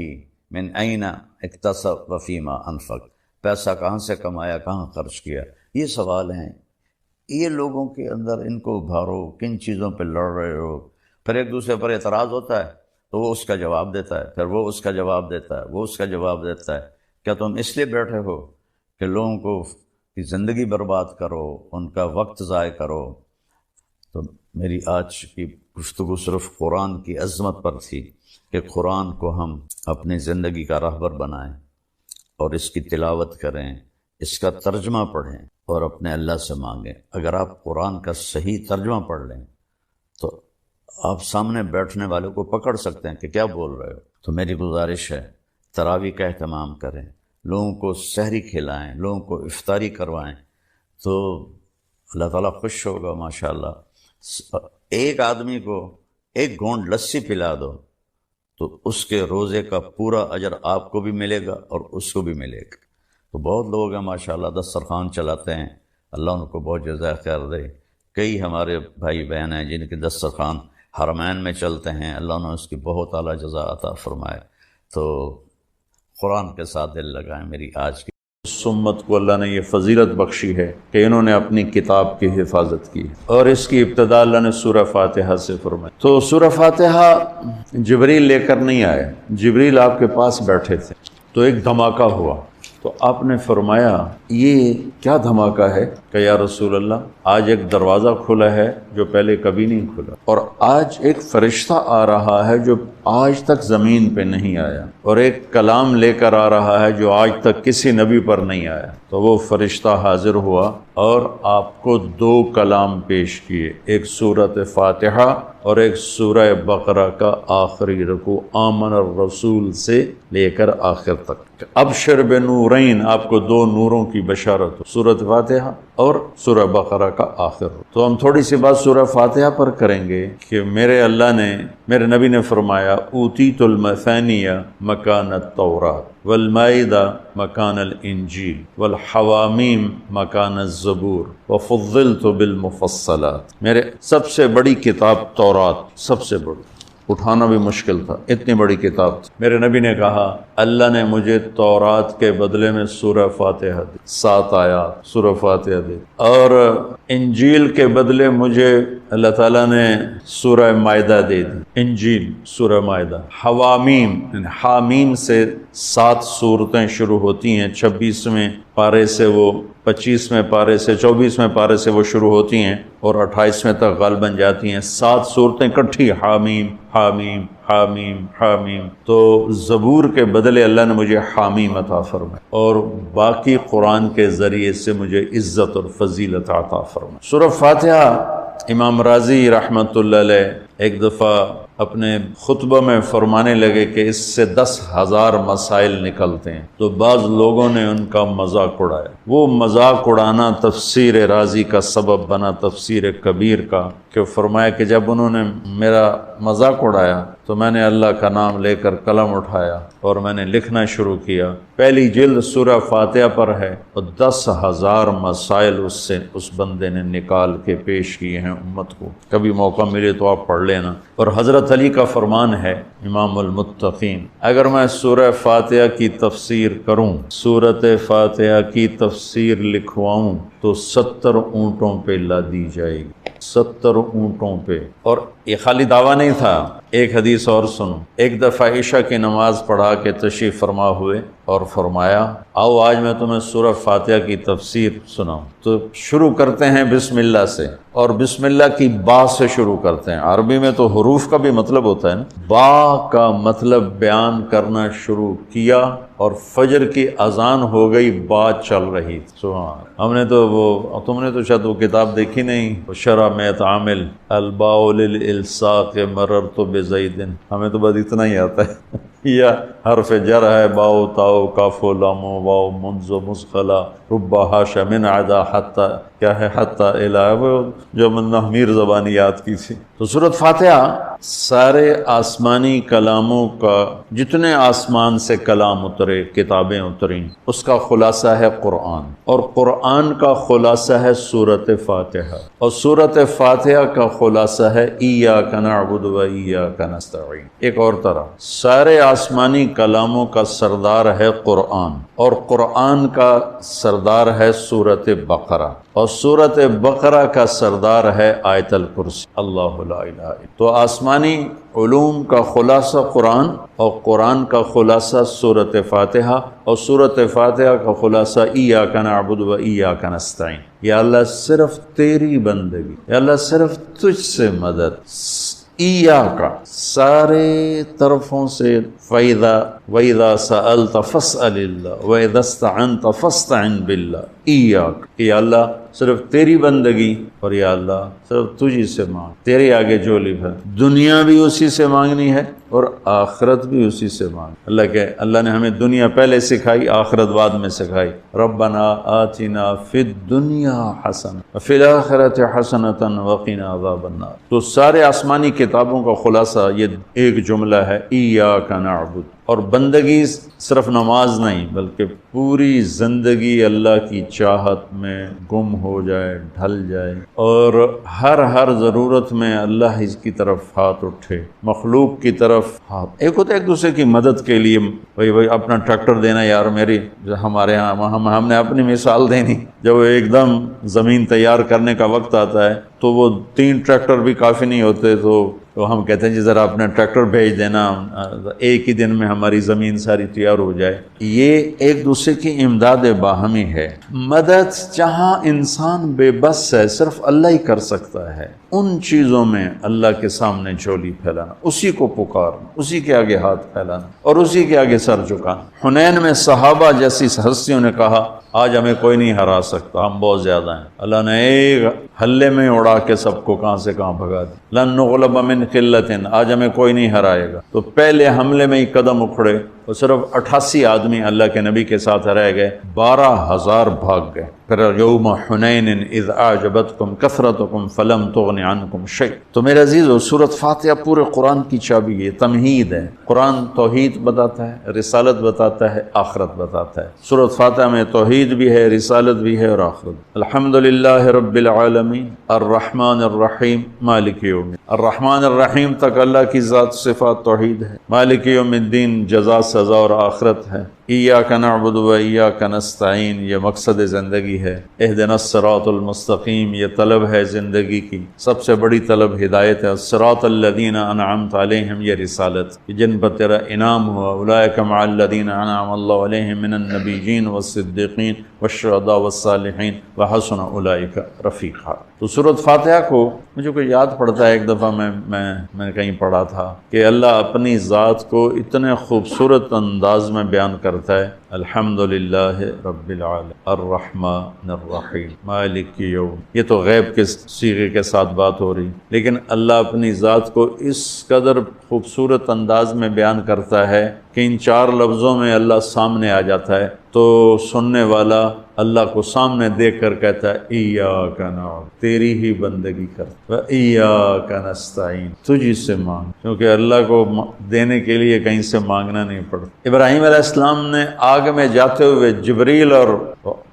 من این اکتسب وفیما انفق، پیسہ کہاں سے کمایا، کہاں خرچ کیا؟ یہ سوال ہیں۔ یہ لوگوں کے اندر ان کو ابھارو، کن چیزوں پہ لڑ رہے ہو؟ پھر ایک دوسرے پر اعتراض ہوتا ہے تو وہ اس کا جواب دیتا ہے، پھر وہ اس کا جواب دیتا ہے، وہ اس کا جواب دیتا ہے۔ کیا تم اس لیے بیٹھے ہو کہ لوگوں کو کی زندگی برباد کرو، ان کا وقت ضائع کرو؟ تو میری آج کی گفتگو صرف قرآن کی عظمت پر تھی کہ قرآن کو ہم اپنی زندگی کا راہبر بنائیں اور اس کی تلاوت کریں، اس کا ترجمہ پڑھیں اور اپنے اللہ سے مانگیں۔ اگر آپ قرآن کا صحیح ترجمہ پڑھ لیں تو آپ سامنے بیٹھنے والوں کو پکڑ سکتے ہیں کہ کیا بول رہے ہو۔ تو میری گزارش ہے تراویح کا اہتمام کریں، لوگوں کو سحری کھلائیں، لوگوں کو افطاری کروائیں، تو اللہ تعالیٰ خوش ہوگا ماشاءاللہ۔ ایک آدمی کو ایک گھونٹ لسی پلا دو تو اس کے روزے کا پورا اجر آپ کو بھی ملے گا اور اس کو بھی ملے گا۔ تو بہت لوگ ہیں ماشاءاللہ دسترخوان چلاتے ہیں، اللہ ان کو بہت جزائے خیر دے۔ کئی ہمارے بھائی بہن ہیں جن کے دسترخوان حرمین میں چلتے ہیں، اللہ نے اس کی بہت اعلیٰ جزا عطا فرمائے۔ تو قرآن کے ساتھ دل لگائیں۔ میری آج کی امت کو اللہ نے یہ فضیلت بخشی ہے کہ انہوں نے اپنی کتاب کی حفاظت کی، اور اس کی ابتدا اللہ نے سورہ فاتحہ سے فرمائی۔ تو سورہ فاتحہ جبریل لے کر نہیں آئے، جبریل آپ کے پاس بیٹھے تھے، تو ایک دھماکہ ہوا، تو آپ نے فرمایا یہ کیا دھماکہ ہے کہ یا رسول اللہ آج ایک دروازہ کھلا ہے جو پہلے کبھی نہیں کھلا، اور آج ایک فرشتہ آ رہا ہے جو آج تک زمین پہ نہیں آیا، اور ایک کلام لے کر آ رہا ہے جو آج تک کسی نبی پر نہیں آیا۔ تو وہ فرشتہ حاضر ہوا اور آپ کو دو کلام پیش کیے، ایک سورۃ فاتحہ اور ایک سورہ بقرہ کا آخری رکوع، آمن الرسول سے لے کر آخر تک۔ ابشر بنورین، آپ کو دو نوروں کی بشارت، سورۃ فاتحہ اور سورہ بقرہ کا آخر۔ تو ہم تھوڑی سی بات سورہ فاتحہ پر کریں گے کہ میرے اللہ نے، میرے نبی نے فرمایا اوتیت المثانیہ مکان التوراۃ والمائدہ مکان الانجیل والحوامیم مکان الزبور وفضلت بالمفصلات، میرے سب سے بڑی کتاب تورات، سب سے بڑی، اٹھانا بھی مشکل تھا، اتنی بڑی کتاب تھی۔ میرے نبی نے کہا اللہ نے مجھے تورات کے بدلے میں سورہ فاتحہ دی، 7 آیات سورہ فاتحہ دی، اور انجیل کے بدلے مجھے اللہ تعالیٰ نے سورہ مائدہ دے دی، انجیل سورہ مائدہ۔ حوامیم، حامیم سے 7 سورتیں شروع ہوتی ہیں، 26ویں پارے سے وہ 25ویں پارے سے 24ویں پارے سے وہ شروع ہوتی ہیں اور 28ویں تک غالباً جاتی ہیں، 7 صورتیں کٹھی، حامیم حامیم حامیم حامیم۔ تو زبور کے بدلے اللہ نے مجھے حامیم عطا فرمایا، اور باقی قرآن کے ذریعے سے مجھے عزت اور فضیلت عطا فرمایا۔ سورہ فاتحہ امام راضی رحمۃ اللہ علیہ ایک دفعہ اپنے خطبہ میں فرمانے لگے کہ اس سے 10,000 مسائل نکلتے ہیں، تو بعض لوگوں نے ان کا مذاق اڑایا۔ وہ مذاق اڑانا تفسیر راضی کا سبب بنا، تفسیر کبیر کا، کہ فرمایا کہ جب انہوں نے میرا مذاق اڑایا تو میں نے اللہ کا نام لے کر قلم اٹھایا اور میں نے لکھنا شروع کیا۔ پہلی جلد سورہ فاتحہ پر ہے اور 10,000 مسائل اس بندے نے نکال کے پیش کیے ہیں امت کو۔ کبھی موقع ملے تو آپ پڑھ لینا۔ اور حضرت علی کا فرمان ہے امام المتقین، اگر میں سورہ فاتحہ کی تفسیر کروں، سورۃ فاتحہ کی تفسیر لکھواؤں تو 70 اونٹوں پہ لادی جائے گی، 70 اونٹوں پہ. اور یہ خالی دعویٰ نہیں تھا. ایک حدیث اور سنو. ایک دفعہ عشاء کی نماز پڑھا کے تشریف فرما ہوئے اور فرمایا آؤ آج میں تمہیں سورہ فاتحہ کی تفسیر سناؤں. تو شروع کرتے ہیں بسم اللہ سے، اور بسم اللہ کی با سے شروع کرتے ہیں. عربی میں تو حروف کا بھی مطلب ہوتا ہے نا. با کا مطلب بیان کرنا شروع کیا اور فجر کی اذان ہو گئی، بات چل رہی تھی. سبحان. ہم نے تو تم نے تو شاید وہ کتاب دیکھی نہیں، شرح میت عامل الباء للالصاق مررت بزید. ہمیں تو بس اتنا ہی آتا ہے. یا حرف جر ہے، باؤ تاؤ کاف و لام و واؤ منز و مسخلا ربا حاشا من عدا حتی کیا ہے حتی الہ، جو من میر زبانی یاد کی تھی. تو سورۃ فاتحہ سارے آسمانی کلاموں کا، جتنے آسمان سے کلام اترے، کتابیں اتریں، اس کا خلاصہ ہے قرآن، اور قرآن کا خلاصہ ہے سورۃ فاتحہ، اور سورۃ فاتحہ کا خلاصہ ہے ایاک نعبد و ایاک نستعین. ایک اور طرح سارے آسمانی کلاموں کا سردار ہے قرآن، اور قرآن کا سردار ہے سورۃ بقرہ، اور سورۃ بقرہ کا سردار ہے آیت الکرسی. اللہ لا الہ الا. تو آسمانی علوم کا خلاصہ قرآن، اور قرآن کا خلاصہ سورۃ فاتحہ، اور سورۃ فاتحہ کا خلاصہ ایاک نعبد و ایاک نستعین. یا اللہ صرف تیری بندگی، یا اللہ صرف تجھ سے مدد. ایاک سارے طرفوں سے، وَإِذَا سَأَلْتَ فَاسْأَلِ اللَّهَ وَإِذَا اسْتَعَنْتَ فَاسْتَعِنْ بِاللَّهِ. ایاک، یا اللہ صرف تیری بندگی، اور یا اللہ صرف تجھی سے مانگ. تیرے آگے جھولی بھر. دنیا بھی اسی سے مانگنی ہے اور آخرت بھی اسی سے مانگ. اللہ نے ہمیں دنیا پہلے سکھائی، آخرت بعد میں سکھائی. ربنا آتنا فی الدنیا حسنہ وفی الآخرۃ حسنۃ وقنا عذاب النار. تو سارے آسمانی کتابوں کا خلاصہ یہ ایک جملہ ہے، ایاک نعبد. اور بندگی صرف نماز نہیں، بلکہ پوری زندگی اللہ کی چاہت میں گم ہو جائے، ڈھل جائے، اور ہر ضرورت میں اللہ اس کی طرف ہاتھ اٹھے، مخلوق کی طرف ہاتھ. ایک ہوتا ہے ایک دوسرے کی مدد کے لیے، بھائی اپنا ٹریکٹر دینا. یار میری ہمارے ہاں ہم نے اپنی مثال دینی. جب ایک دم زمین تیار کرنے کا وقت آتا ہے تو وہ 3 ٹریکٹر بھی کافی نہیں ہوتے، تو ہم کہتے ہیں جی ذرا اپنا ٹریکٹر بھیج دینا، ایک ہی دن میں ہماری زمین ساری تیار ہو جائے. یہ ایک دوسرے کی امداد باہمی ہے. مدد جہاں انسان بے بس ہے، صرف اللہ ہی کر سکتا ہے، ان چیزوں میں اللہ کے سامنے جھولی پھیلانا، اسی کو پکارنا، اسی کے آگے ہاتھ پھیلانا، اور اسی کے آگے سر جھکانا. حنین میں صحابہ جیسی ہستیوں نے کہا آج ہمیں کوئی نہیں ہرا سکتا، ہم بہت زیادہ ہیں. اللہ نے ایک حلے میں اڑا کے سب کو کہاں سے کہاں بھگا دی. لن نغلب من قلۃ، آج ہمیں کوئی نہیں ہرائے گا. تو پہلے حملے میں ہی قدم اکھڑے، اور صرف 88 آدمی اللہ کے نبی کے ساتھ رہ گئے، 12,000 بھاگ گئے. پھر یوم حنین اذ اعجبتکم کثرتکم فلم تغن عنکم شیء. تو میرے عزیزو، سورۃ فاتحہ پورے قرآن کی چابی ہے، تمہید ہے. قرآن توحید بتاتا ہے، رسالت بتاتا ہے، آخرت بتاتا ہے. سورۃ فاتحہ میں توحید بھی ہے، رسالت بھی ہے، اور آخرت. الحمدللہ رب العالمین الرحمن الرحیم مالک یوم. الرحمن الرحیم تک اللہ کی ذات صفات توحید ہے. مالک یوم الدین جزا، سزا اور آخرت ہے. ایاک نعبد و ایاک نستعین یہ مقصد زندگی ہے. اہدنا الصراط المستقیم یہ طلب ہے زندگی کی، سب سے بڑی طلب ہدایت ہے. الصراط الذین انعمت علیہم یہ رسالت، جن پر تیرا انعام ہوا. اولئک مع الذین انعم اللہ علیہم من النبیین والصدیقین والشہداء والصالحین وحسن اولئک رفیقا. تو سورۃ فاتحہ کو مجھے کوئی یاد پڑتا ہے، ایک دفعہ میں کہیں پڑھا تھا کہ اللہ اپنی ذات کو اتنے خوبصورت انداز میں بیان کرتا ہے. الحمدللہ رب العالمین الرحمن الرحیم مالک یوم. یہ تو غیب کے صیغے کے ساتھ بات ہو رہی، لیکن اللہ اپنی ذات کو اس قدر خوبصورت انداز میں بیان کرتا ہے کہ ان 4 لفظوں میں اللہ سامنے آ جاتا ہے. تو سننے والا اللہ کو سامنے دیکھ کر کہتا ہے ایاک نعبد، تیری ہی بندگی کر، و ایاک نستعین تجھی سے مانگ، کیونکہ اللہ کو دینے کے لیے کہیں سے مانگنا نہیں پڑتا. ابراہیم علیہ السلام نے آگ میں جاتے ہوئے جبریل اور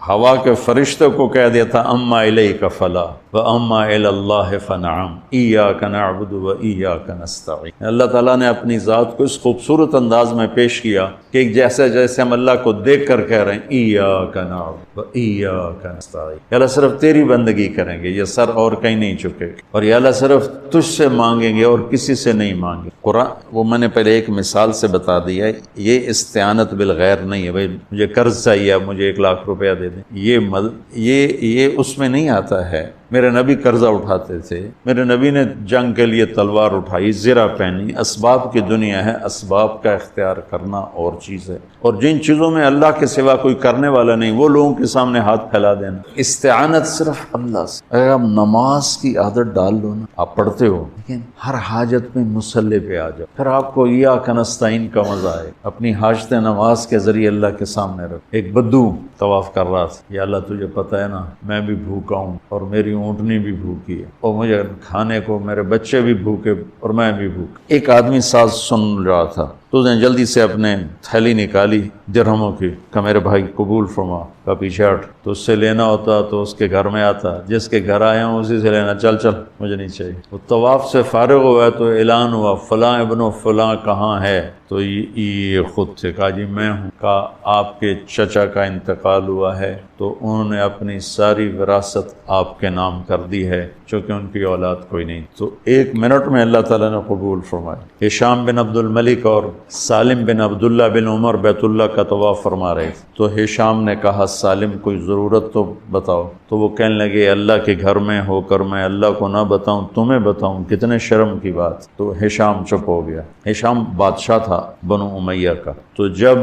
ہوا کے فرشتے کو کہہ دیا تھا اما الیک فلا واما الی اللہ فنعم ایاک نعبد وایاک نستعین۔ اللہ تعالیٰ نے اپنی ذات کو اس خوبصورت انداز میں پیش کیا کہ جیسے ہم اللہ کو دیکھ کر کہہ رہے ہیں ایاک نعبد وایاک نستعین، یا اللہ صرف تیری بندگی کریں گے، یہ سر اور کہیں نہیں جھکے گا، اور یا اللہ صرف تجھ سے مانگیں گے اور کسی سے نہیں مانگیں۔ قرآن وہ میں نے پہلے ایک مثال سے بتا دیا، یہ استعانت بالغیر نہیں ہے، بھائی مجھے قرض چاہیے اب مجھے 1,00,000 روپیہ دے دیں، یہ اس میں نہیں آتا ہے۔ میرے نبی قرضہ اٹھاتے تھے، میرے نبی نے جنگ کے لیے تلوار اٹھائی، زرہ پہنی، اسباب کی دنیا ہے، اسباب کا اختیار کرنا اور چیز ہے، اور جن چیزوں میں اللہ کے سوا کوئی کرنے والا نہیں وہ لوگوں کے سامنے ہاتھ پھیلا دینا۔ استعانت صرف اللہ سے۔ اگر آپ نماز کی عادت ڈال لو نا، آپ پڑھتے ہو لیکن ہر حاجت میں مصلی پہ آ جاؤ، پھر آپ کو ایاک نستعین کا مزہ آئے، اپنی حاجتیں نماز کے ذریعے اللہ کے سامنے رکھ۔ ایک بدو طواف کر رہا تھا، یا اللہ تجھے پتہ ہے نا میں بھی بھوکا ہوں اور میری اونٹنی بھی بھوکی ہے اور مجھے کھانے کو میرے بچے بھی بھوکے اور میں بھی بھوک۔ ایک آدمی ساز سن رہا تھا تو اس نے جلدی سے اپنے تھیلی نکالی درہموں کی کہ میرے بھائی قبول فرما، کا پیچھے ہٹ، تو اس سے لینا ہوتا تو اس کے گھر میں آتا، جس کے گھر آیا ہوں اسی سے لینا، چل چل مجھے نہیں چاہیے۔ وہ طواف سے فارغ ہوا تو اعلان ہوا فلاں ابن و فلاں کہاں ہے، تو یہ خود سے کہا جی میں ہوں۔ کہا آپ کے چچا کا انتقال ہوا ہے تو انہوں نے اپنی ساری وراثت آپ کے نام کر دی ہے چونکہ ان کی اولاد کوئی نہیں۔ تو 1 منٹ میں اللہ تعالیٰ نے قبول فرمایا۔ ہشام بن عبد الملک اور سالم بن عبداللہ بن عمر بیت اللہ کا طواف فرما رہے تھے، تو ہشام نے کہا سالم کوئی ضرورت تو بتاؤ، تو وہ کہنے لگے اللہ کے گھر میں ہو کر میں اللہ کو نہ بتاؤں تمہیں بتاؤں، کتنے شرم کی بات۔ تو ہشام چپ ہو گیا۔ ہشام بادشاہ تھا بنو امیہ کا۔ تو جب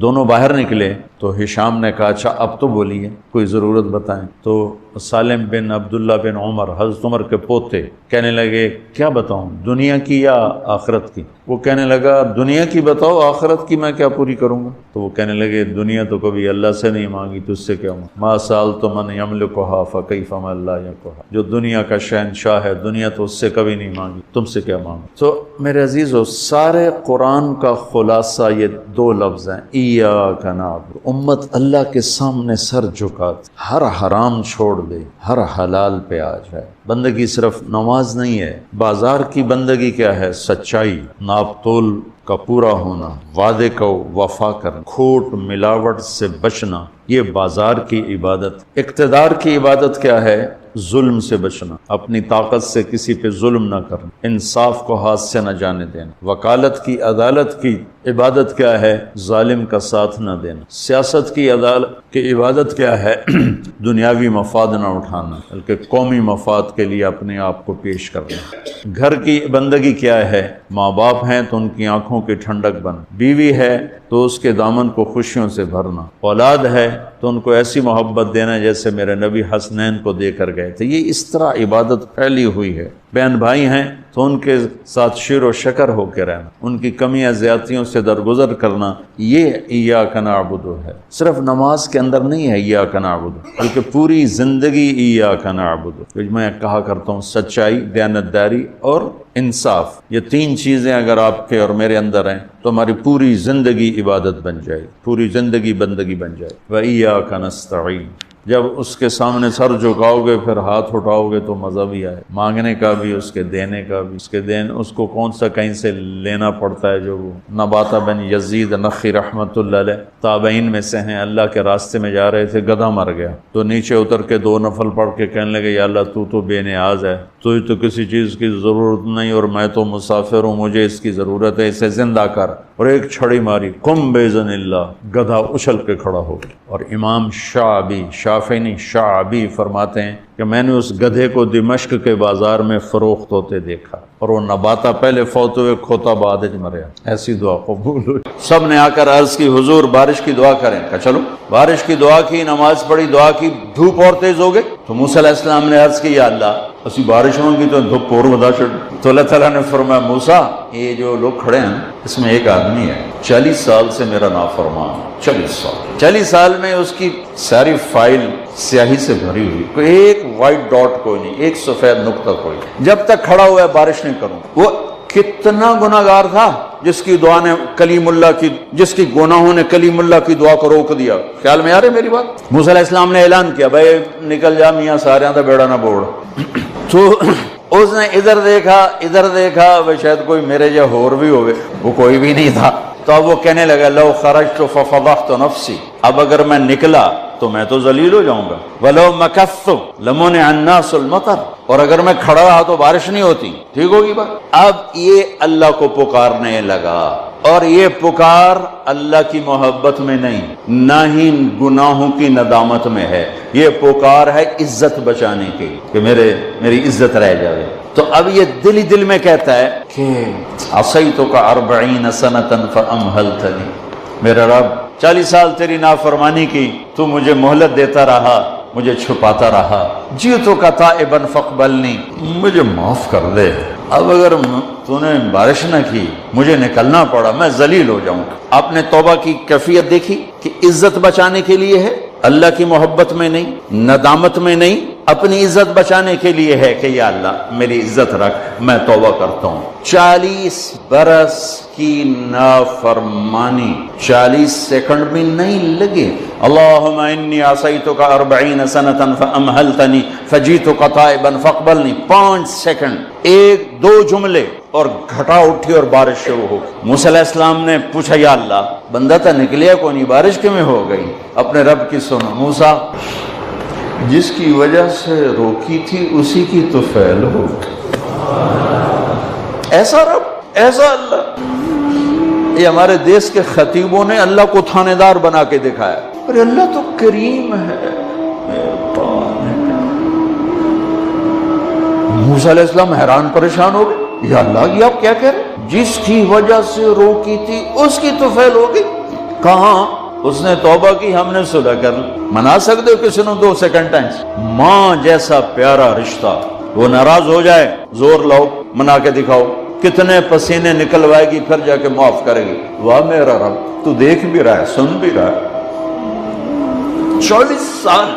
دونوں باہر نکلے تو ہشام نے کہا اچھا اب تو بولیے کوئی ضرورت بتائیں۔ تو سالم بن عبداللہ بن عمر حضرت عمر کے پوتے کہنے لگے کیا بتاؤں، دنیا کی یا آخرت کی؟ وہ کہنے لگا دنیا کی بتاؤ، آخرت کی میں کیا پوری کروں گا؟ تو وہ کہنے لگے دنیا تو کبھی اللہ سے نہیں مانگی، تجھ سے کیا مانگا؟ ما سألت من یملکھا فکیف من لا یملکھا، جو دنیا کا شہنشاہ ہے دنیا تو اس سے کبھی نہیں مانگی، تم سے کیا مانگا؟ تو میرے عزیزو سارے قرآن کا خلاصہ یہ 2 لفظ ہیں، ایاک نعبد۔ امت اللہ کے سامنے سر جھکا، ہر حرام چھوڑ دے، ہر حلال پہ آ جائے۔ بندگی صرف نماز نہیں ہے، بازار کی بندگی کیا ہے؟ سچائی، ناپ تول کا پورا ہونا، وعدے کو وفا کرنا، کھوٹ ملاوٹ سے بچنا، یہ بازار کی عبادت۔ اقتدار کی عبادت کیا ہے؟ ظلم سے بچنا، اپنی طاقت سے کسی پہ ظلم نہ کرنا، انصاف کو ہاتھ سے نہ جانے دینا۔ وکالت کی عدالت کی عبادت کیا ہے؟ ظالم کا ساتھ نہ دینا۔ سیاست کی عدالت کی عبادت کیا ہے؟ دنیاوی مفاد نہ اٹھانا بلکہ قومی مفاد کے لیے اپنے آپ کو پیش کرنا۔ گھر کی بندگی کیا ہے؟ ماں باپ ہیں تو ان کی آنکھوں کی ٹھنڈک بن، بیوی ہے تو اس کے دامن کو خوشیوں سے بھرنا، اولاد ہے تو ان کو ایسی محبت دینا جیسے میرے نبی حسنین کو دے کر گئے تھے۔ یہ اس طرح عبادت پھیلی ہوئی ہے۔ بہن بھائی ہیں تو ان کے ساتھ شیر و شکر ہو کے رہنا، ان کی کمیاں زیادتیوں سے درگزر کرنا، یہ ایاک نعبد ہے۔ صرف نماز کے اندر نہیں ہے ایاک نعبد، بلکہ پوری زندگی ایاک نعبد۔ میں کہا کرتا ہوں سچائی، دیانتداری اور انصاف، یہ 3 چیزیں اگر آپ کے اور میرے اندر ہیں تو ہماری پوری زندگی عبادت بن جائے، پوری زندگی بندگی بن جائے۔ وَإِيَّاكَ نَسْتَعِينُ۔ جب اس کے سامنے سر جھکاؤ گے پھر ہاتھ اٹھاؤ گے تو مزہ بھی آئے، مانگنے کا بھی، اس کے دینے کا بھی۔ اس کو کون سا کہیں سے لینا پڑتا ہے؟ جو وہ نباتہ بن یزید نخی رحمۃ اللہ علیہ تابعین میں سے ہیں، اللہ کے راستے میں جا رہے تھے، گدھا مر گیا تو نیچے اتر کے 2 نفل پڑھ کے کہنے لگے یا اللہ تو بے نیاز ہے، تجھے تو کسی چیز کی ضرورت نہیں اور میں تو مسافر ہوں، مجھے اس کی ضرورت ہے، اسے زندہ کر۔ اور ایک چھڑی ماری، قم باذن اللہ، گدھا اچھل کے کھڑا ہو گیا۔ اور امام شعبی فرماتے ہیں کہ میں نے اس گدھے کو دمشق کے بازار میں فروخت ہوتے دیکھا، اور وہ نباتہ پہلے فوت ہوئے، کھوتا بعد مریا۔ ایسی دعا قبول ہوئی۔ سب نے آ کر عرض کی حضور بارش کی دعا کریں، کہا چلو بارش کی دعا کی، نماز پڑھی، دعا کی، دھوپ اور تیز ہو گئی تو موسیٰ علیہ السلام نے عرض کی یا اللہ اسی بارش ہوں گی تو دھوپ اور بدا چڑھ۔ تو اللہ تعالیٰ نے فرمایا موسیٰ یہ جو لوگ کھڑے ہیں اس میں ایک آدمی ہے 40 سال سے میرا نافرمان، 40 سال میں اس کی ساری فائل سیاہی سے بھری ہوئی، کوئی ایک وائٹ ڈاٹ کوئی نہیں، ایک سفید نقطہ کوئی نہیں، جب تک کھڑا ہوا ہے بارش نہیں کروں۔ وہ کتنا گناہگار تھا جس کی دعا نے کلیم اللہ کی، جس کی گناہوں نے کلیم اللہ کی دعا کو روک دیا. خیال میں آ رہی میری بات؟ موسیٰ علیہ السلام نے اعلان کیا بھائی نکل جا میاں سارے دا بیڑا نہ بوڑ. تو اس نے ادھر دیکھا وہ شاید کوئی میرے جو ہور بھی ہوئے، وہ کوئی بھی نہیں تھا. تو اب وہ کہنے لگا لو خرجت ففضحت نفسی، اب اگر میں نکلا تو میں تو ذلیل ہو جاؤں گا. وَلَوْ مَكَثْتُ لَمُنِعَ النَّاسُ الْمَطَرَ، اور اگر میں کھڑا رہا تو بارش نہیں ہوتی. ٹھیک ہوگی بات؟ اب یہ اللہ کو پکارنے لگا، اور یہ پکار اللہ کی محبت میں نہیں، نہ ہی گناہوں کی ندامت میں ہے. یہ پکار ہے عزت بچانے کی کہ میری عزت رہ جائے. تو اب یہ دل ہی دل میں کہتا ہے کہ عصیتک 40 سنۃ فامہلتنی، میرا رب 40 سال تیری نافرمانی کی، تو مجھے مہلت دیتا رہا، مجھے چھپاتا رہا. جئتک تائبا فاقبلنی، مجھے معاف کر دے. اب اگر تو نے بارش نہ کی، مجھے نکلنا پڑا، میں ذلیل ہو جاؤں. آپ نے توبہ کی کیفیت دیکھی کہ عزت بچانے کے لیے ہے، اللہ کی محبت میں نہیں، ندامت میں نہیں، اپنی عزت بچانے کے لیے ہے کہ یا اللہ میری عزت رکھ، میں توبہ کرتا ہوں. 40 برس کی نافرمانی 40 سیکنڈ بھی نہیں لگے. اللہم انی عصیتک 40 سنۃ فامہلتنی فجئتک تائبا فاقبلنی. 5 سیکنڈ، 1-2 جملے اور گھٹا اٹھی اور بارش شروع ہو. موسیٰ علیہ السلام نے پوچھا یا اللہ بندہ تو نکلیا کو نہیں، بارش کیوں میں ہو گئی؟ اپنے رب کی سنو. موسیٰ جس کی وجہ سے روکی تھی اسی کی تو فعل ہو. ایسا رب، ایسا اللہ. یہ ہمارے دیس کے خطیبوں نے اللہ کو تھانے دار بنا کے دکھایا. ارے اللہ تو کریم ہے. موسیٰ علیہ السلام حیران پریشان ہو گئے، یا اللہ یہ آپ کیا کہہ رہے؟ جس کی وجہ سے روکی تھی اس کی تو فعل ہو گئی. کہاں؟ اس نے توبہ کی، ہم نے صلح کر لی. منا سکتے ہو کسی نے 2 سیکنڈ ٹائم؟ ماں جیسا پیارا رشتہ، وہ ناراض ہو جائے زور لاؤ منا کے دکھاؤ، کتنے پسینے نکلوائے گی پھر جا کے معاف کرے گی. واہ میرا رب، تو دیکھ بھی رہا ہے، سن بھی رہا ہے. 40 سال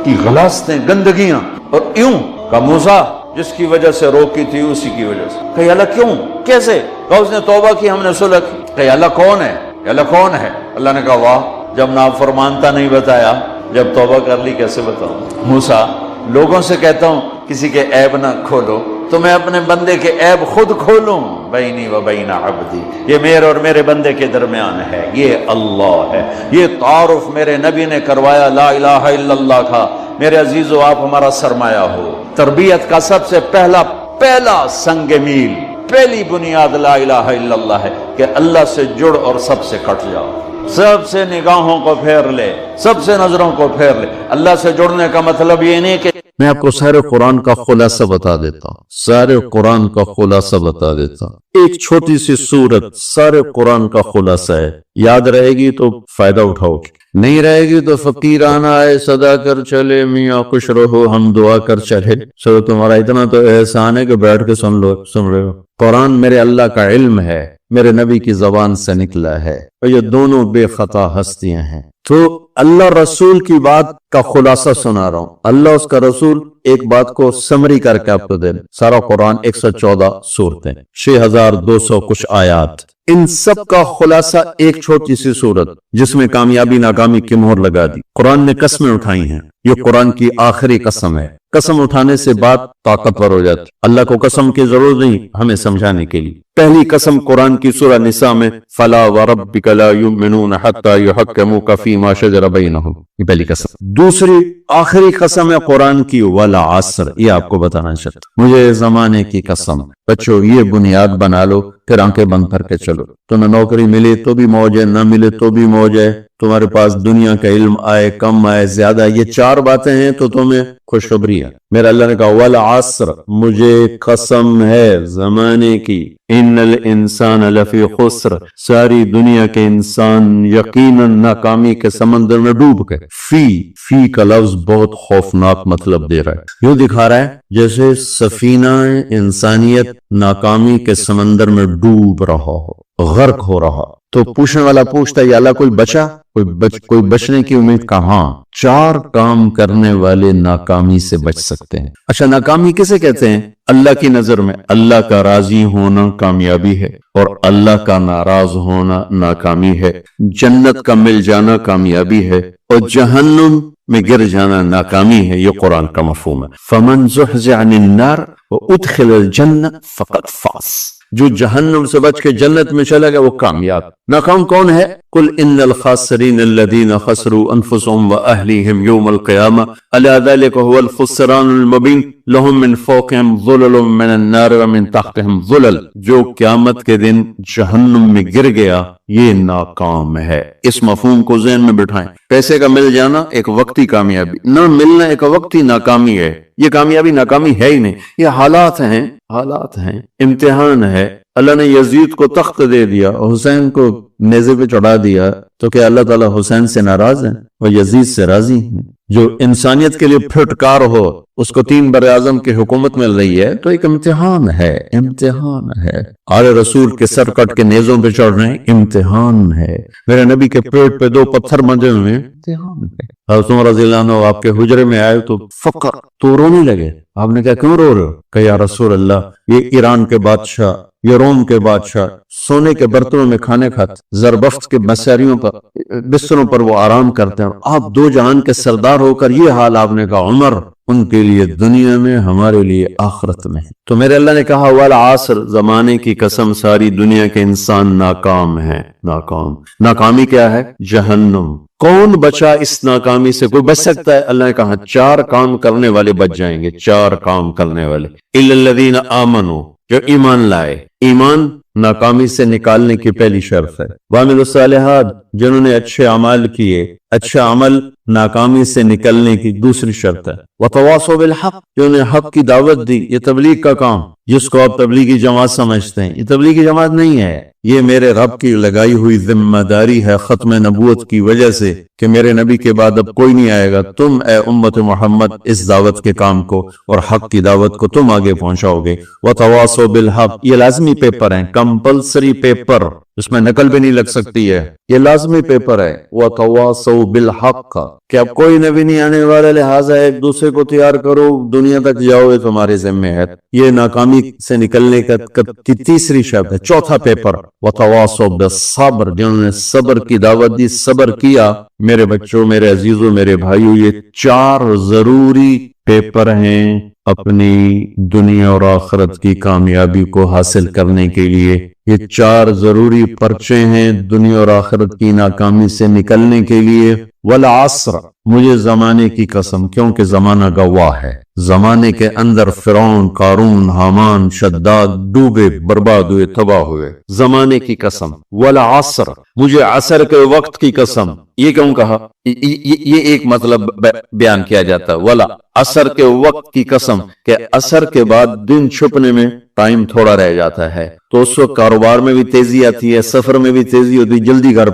کی غلاستیں، گندگیاں، اور یوں کہ موسیٰ جس کی وجہ سے روکی تھی اسی کی وجہ سے. کہ اللہ کیوں، کیسے؟ کہ اس نے توبہ کی، ہم نے صلح کی. کہ اللہ کون ہے؟ اللہ کون ہے؟ اللہ نے کہا واہ، جب نافرمانتا نہیں بتایا، جب توبہ کر لی کیسے بتاؤں؟ موسیٰ لوگوں سے کہتا ہوں کسی کے عیب نہ کھولو، تو میں اپنے بندے کے عیب خود کھولوں. بینی و بین عبدی، یہ میرے اور میرے بندے کے درمیان ہے، یہ اللہ ہے. یہ تعارف میرے نبی نے کروایا لا الہ الا اللہ کا. میرے عزیزو آپ ہمارا سرمایہ ہو. تربیت کا سب سے پہلا سنگ میل، پہلی بنیاد لا الہ الا اللہ ہے کہ اللہ سے جڑ اور سب سے کٹ جاؤ. سب سے نگاہوں کو پھیر لے، سب سے نظروں کو پھیر لے. اللہ سے جڑنے کا مطلب یہ نہیں کہ میں آپ کو سارے قرآن کا خلاصہ بتا دیتا ہوں. سارے قرآن کا خلاصہ بتا دیتا ہوں. ایک چھوٹی سی سورت سارے قرآن کا خلاصہ ہے. یاد رہے گی تو فائدہ اٹھاؤ، نہیں رہے گی تو فقیرانہ آئے صدا کر چلے، میاں خوش رہو ہم دعا کر چلے. چلو تمہارا اتنا تو احسان ہے کہ بیٹھ کے سن رہے ہو. قرآن میرے اللہ کا علم ہے، میرے نبی کی زبان سے نکلا ہے، اور یہ دونوں بے خطا ہستیاں ہیں. تو اللہ رسول کی بات کا خلاصہ سنا رہا ہوں. اللہ اس کا رسول ایک بات کو سمری کر کے آپ کو دے. سارا قرآن 114 سورتیں، 6200 کچھ آیات، ان سب کا خلاصہ ایک چھوٹی سی سورت جس میں کامیابی ناکامی کی مہر لگا دی. قرآن نے قسمیں اٹھائی ہیں، یہ قرآن کی آخری قسم ہے. قسم اٹھانے سے بات طاقتور ہو جاتی. اللہ کو قسم کی ضرورت نہیں ہمیں سمجھانے کے لیے. پہلی قسم قرآن کی سورہ نساء میں فَلَا وَرَبِّكَ لَا يُؤْمِنُونَ حَتَّى يُحَكِّمُوكَ فِي مَا شَجَرَ بَيْنَهُمْ، یہ پہلی قسم. دوسری آخری قسم ہے قرآن کی وَالْعَصْرِ، یہ آپ کو بتانا چاہتا. مجھے زمانے کی قسم. بچوں یہ بنیاد بنا لو، پھر آنکھیں بند کر کے چلو. تمہیں نوکری ملے تو بھی موج ہے، نہ ملے تو بھی موج ہے. تمہارے پاس دنیا کا علم آئے کم آئے زیادہ، یہ 4 باتیں ہیں تو تمہیں خوشخبری ہے. میرا اللہ نے کہا والعصر، مجھے قسم ہے زمانے کی، ان الانسان لفی خسر، ساری دنیا کے انسان یقیناً ناکامی کے سمندر میں ڈوب گئے. فی کا لفظ بہت خوفناک مطلب دے رہا ہے. یوں دکھا رہا ہے جیسے سفینہ انسانیت ناکامی کے سمندر میں ڈوب رہا ہو، غرق ہو رہا. تو پوچھنے والا پوچھتا ہے یا اللہ کوئی بچا؟ کوئی بچنے کی امید کہاں؟ 4 کام کرنے والے ناکامی سے بچ سکتے ہیں. اچھا ناکامی کسے کہتے ہیں؟ اللہ کی نظر میں اللہ کا راضی ہونا کامیابی ہے اور اللہ کا ناراض ہونا ناکامی ہے. جنت کا مل جانا کامیابی ہے اور جہنم میں گر جانا ناکامی ہے. یہ قرآن کا مفہوم ہے. فمن زحزح عن النار وادخل الجنہ فقد فاز. جو جہنم سے بچ کے جنت میں چلا گیا وہ کامیاب. ناکام کون ہے؟ قل ان الخاسرین الذین خسروا انفسهم واہلیہم یوم القیامہ الا ذلک هو الخسران المبین لهم من فوقهم ظلل من النار ومن تحتهم ظلل. جو قیامت کے دن جہنم میں گر گیا یہ ناکام ہے. اس مفہوم کو ذہن میں بٹھائیں. پیسے کا مل جانا ایک وقتی کامیابی، نہ ملنا ایک وقتی ناکامی ہے. یہ کامیابی ناکامی ہے ہی نہیں، یہ حالات ہیں، امتحان ہے. اللہ نے یزید کو تخت دے دیا، حسین کو نیزے پہ چڑھا دیا، تو کیا اللہ تعالیٰ حسین سے ناراض ہیں؟ وہ یزید سے راضی ہیں. جو انسانیت کے لیے پھٹکار ہو اس کو 3 براعظم کی حکومت مل رہی ہے تو ایک امتحان ہے. آل رسول کے سر کٹ کے نیزوں پہ چڑھ رہے ہیں، امتحان ہے. میرے نبی کے پیٹ پہ 2 پتھر مجے ہوئے، امتحان ہے. حضرت عمر رضی اللہ عنہ آپ کے حجرے میں آئے تو فقر تو رونے لگے. آپ نے کہا کیوں رو رہے ہو؟ کہ یا رسول اللہ یہ ایران کے بادشاہ، یہ روم کے بادشاہ سونے کے برتنوں میں کھانے کھاتے، زربفت کے بسیریوں پر بستروں پر وہ آرام کرتے ہیں، آپ 2 جہان کے سردار ہو کر یہ حال. آپ نے کہا عمر ان کے لیے دنیا میں، ہمارے لیے آخرت میں. تو میرے اللہ نے کہا والعصر، زمانے کی قسم ساری دنیا کے انسان ناکام ہیں. ناکامی کیا ہے؟ جہنم. کون بچا اس ناکامی سے؟ کوئی بچ سکتا ہے؟ اللہ نے کہا 4 کام کرنے والے بچ جائیں گے. 4 کام کرنے والے. الا الذین آمنوا، جو ایمان لائے. ایمان ناکامی سے نکالنے کی پہلی شرط ہے. وعملوا الصالحات، جنہوں نے اچھے اعمال کیے. اچھا عمل ناکامی سے نکلنے کی دوسری شرط ہے. وتواصوا بالحق، جنہوں نے حق کی دعوت دی. یہ تبلیغ کا کام، جس کو آپ تبلیغی جماعت سمجھتے ہیں، یہ تبلیغی جماعت نہیں ہے. یہ میرے رب کی لگائی ہوئی ذمہ داری ہے ختم نبوت کی وجہ سے کہ میرے نبی کے بعد اب کوئی نہیں آئے گا. تم اے امت محمد اس دعوت کے کام کو اور حق کی دعوت کو تم آگے پہنچاؤ گے. وتواصوا بالحق، یہ لازمی پیپر ہیں، کمپلسری پیپر، اس میں نقل بھی نہیں لگ سکتی ہے. یہ لازمی پیپر ہے. وتواصوا بالحق، کہ اب کوئی نبی نہیں آنے والا، لہٰذا ایک دوسرے کو تیار کرو، دنیا تک جاؤ، یہ تمہارے ذمہ ہے. یہ ناکامی سے نکلنے کا تیسری شرط ہے. چوتھا پیپر وتواصوا بالصبر، جنہوں نے صبر کی دعوت دی، صبر کیا. میرے بچوں، میرے عزیزوں، میرے بھائیوں، یہ 4 ضروری پیپر ہیں اپنی دنیا اور آخرت کی کامیابی کو حاصل کرنے کے لیے. یہ 4 ضروری پرچے ہیں دنیا اور آخرت کی ناکامی سے نکلنے کے لیے. والعصر، مجھے زمانے کی قسم، کیونکہ زمانہ گواہ ہے. زمانے کے اندر فرعون، قارون، حامان، شداد ڈوبے، برباد ہوئے، تباہ ہوئے. زمانے کی قسم. والعصر، مجھے عصر کے وقت کی قسم. یہ کیوں کہا؟ یہ ایک مطلب بیان کیا جاتا ہے. ولا عصر کے وقت کی قسم، کہ عصر کے بعد دن چھپنے میں ٹائم تھوڑا رہ جاتا ہے، تو اس وقت کاروبار میں بھی تیزی آتی ہے، سفر میں بھی تیزی ہوتی ہے، جلدی گھر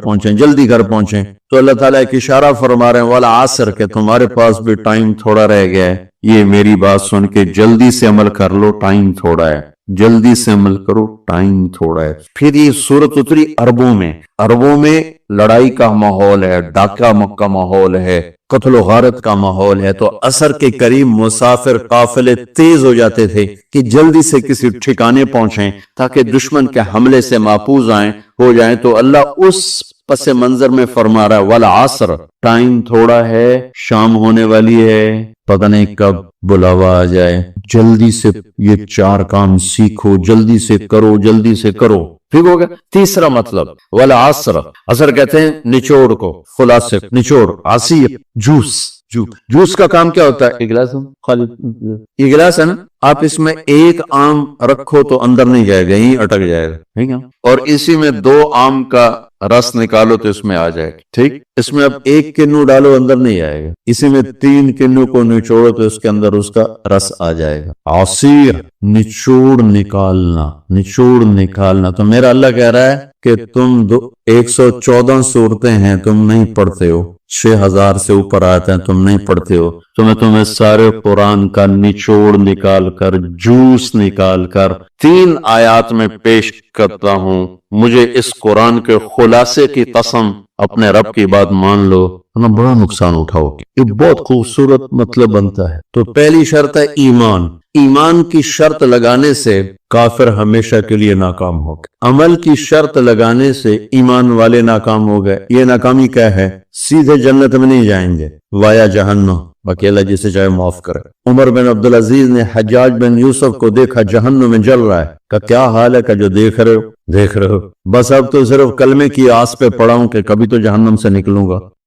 پہنچیں. تو اللہ تعالیٰ ایک اشارہ فرما رہے ہیں والعصر، کہ تمہارے پاس بھی ٹائم تھوڑا رہ گیا ہے. یہ میری بات سن کے جلدی سے عمل کر لو، ٹائم تھوڑا ہے. جلدی سے عمل کرو، ٹائم تھوڑا ہے. پھر یہ سورت اتری عربوں میں لڑائی کا ماحول ہے، ڈاکہ کا ماحول ہے، قتل و غارت کا ماحول ہے. تو عصر کے قریب مسافر قافلے تیز ہو جاتے تھے کہ جلدی سے کسی ٹھکانے پہنچیں تاکہ دشمن کے حملے سے محفوظ ہو جائیں. تو اللہ اس پس منظر میں فرما رہا ہے والعصر، ٹائم تھوڑا ہے، شام ہونے والی ہے، پتہ نہیں کب بلاوا آ جائے. جلدی سے یہ 4 کام سیکھو، جلدی سے کرو. ٹھیک ہو گیا. تیسرا مطلب والعصر، عصر کہتے ہیں نچوڑ کو، خلاصے، نچوڑ، عصیر، جوس کا کام کیا ہوتا ہے؟ ایک گلاس یہ گلاس ہے نا، آپ اس میں 1 آم رکھو تو اندر نہیں جائے گا، یہیں اٹک جائے گا. اور اسی میں 2 آم کا رس نکالو تو اس میں آ جائے گا. ٹھیک، اس میں اب 1 کنو ڈالو، اندر نہیں آئے گا. اسی میں 3 کنو کو نچوڑو تو اس کے اندر اس کا رس آ جائے گا. عصیر، نچوڑ نکالنا. تو میرا اللہ کہہ رہا ہے کہ تم 114 صورتیں ہیں، تم نہیں پڑھتے ہو. 6000 سے اوپر آتے ہیں، تم نہیں پڑھتے ہو. تو میں تمہیں سارے قرآن کا نچوڑ نکال کر، جوس نکال کر 3 آیات میں پیش کرتا ہوں. مجھے اس قرآن کے خلاصے کی قسم اپنے رب کی بات مان لو ورنہ بڑا نقصان اٹھاؤ گے۔ یہ بہت خوبصورت مطلب بنتا ہے۔ تو پہلی شرط ہے ایمان۔ ایمان کی شرط لگانے سے کافر ہمیشہ کے لیے ناکام ہو گئے، عمل کی شرط لگانے سے ایمان والے ناکام ہو گئے۔ یہ ناکامی کیا ہے؟ سیدھے جنت میں نہیں جائیں گے، وایا جہنم، اکیلا جسے چاہے معاف کرے۔ عمر بن عبدالعزیز نے حجاج بن یوسف کو دیکھا جہنم میں جل رہا ہے، کہ کیا حال ہے؟ کہ جو دیکھ رہے ہو بس اب تو صرف کلمے کی آس پہ پڑا ہوں کہ کبھی تو جہنم سے نکلوں گا۔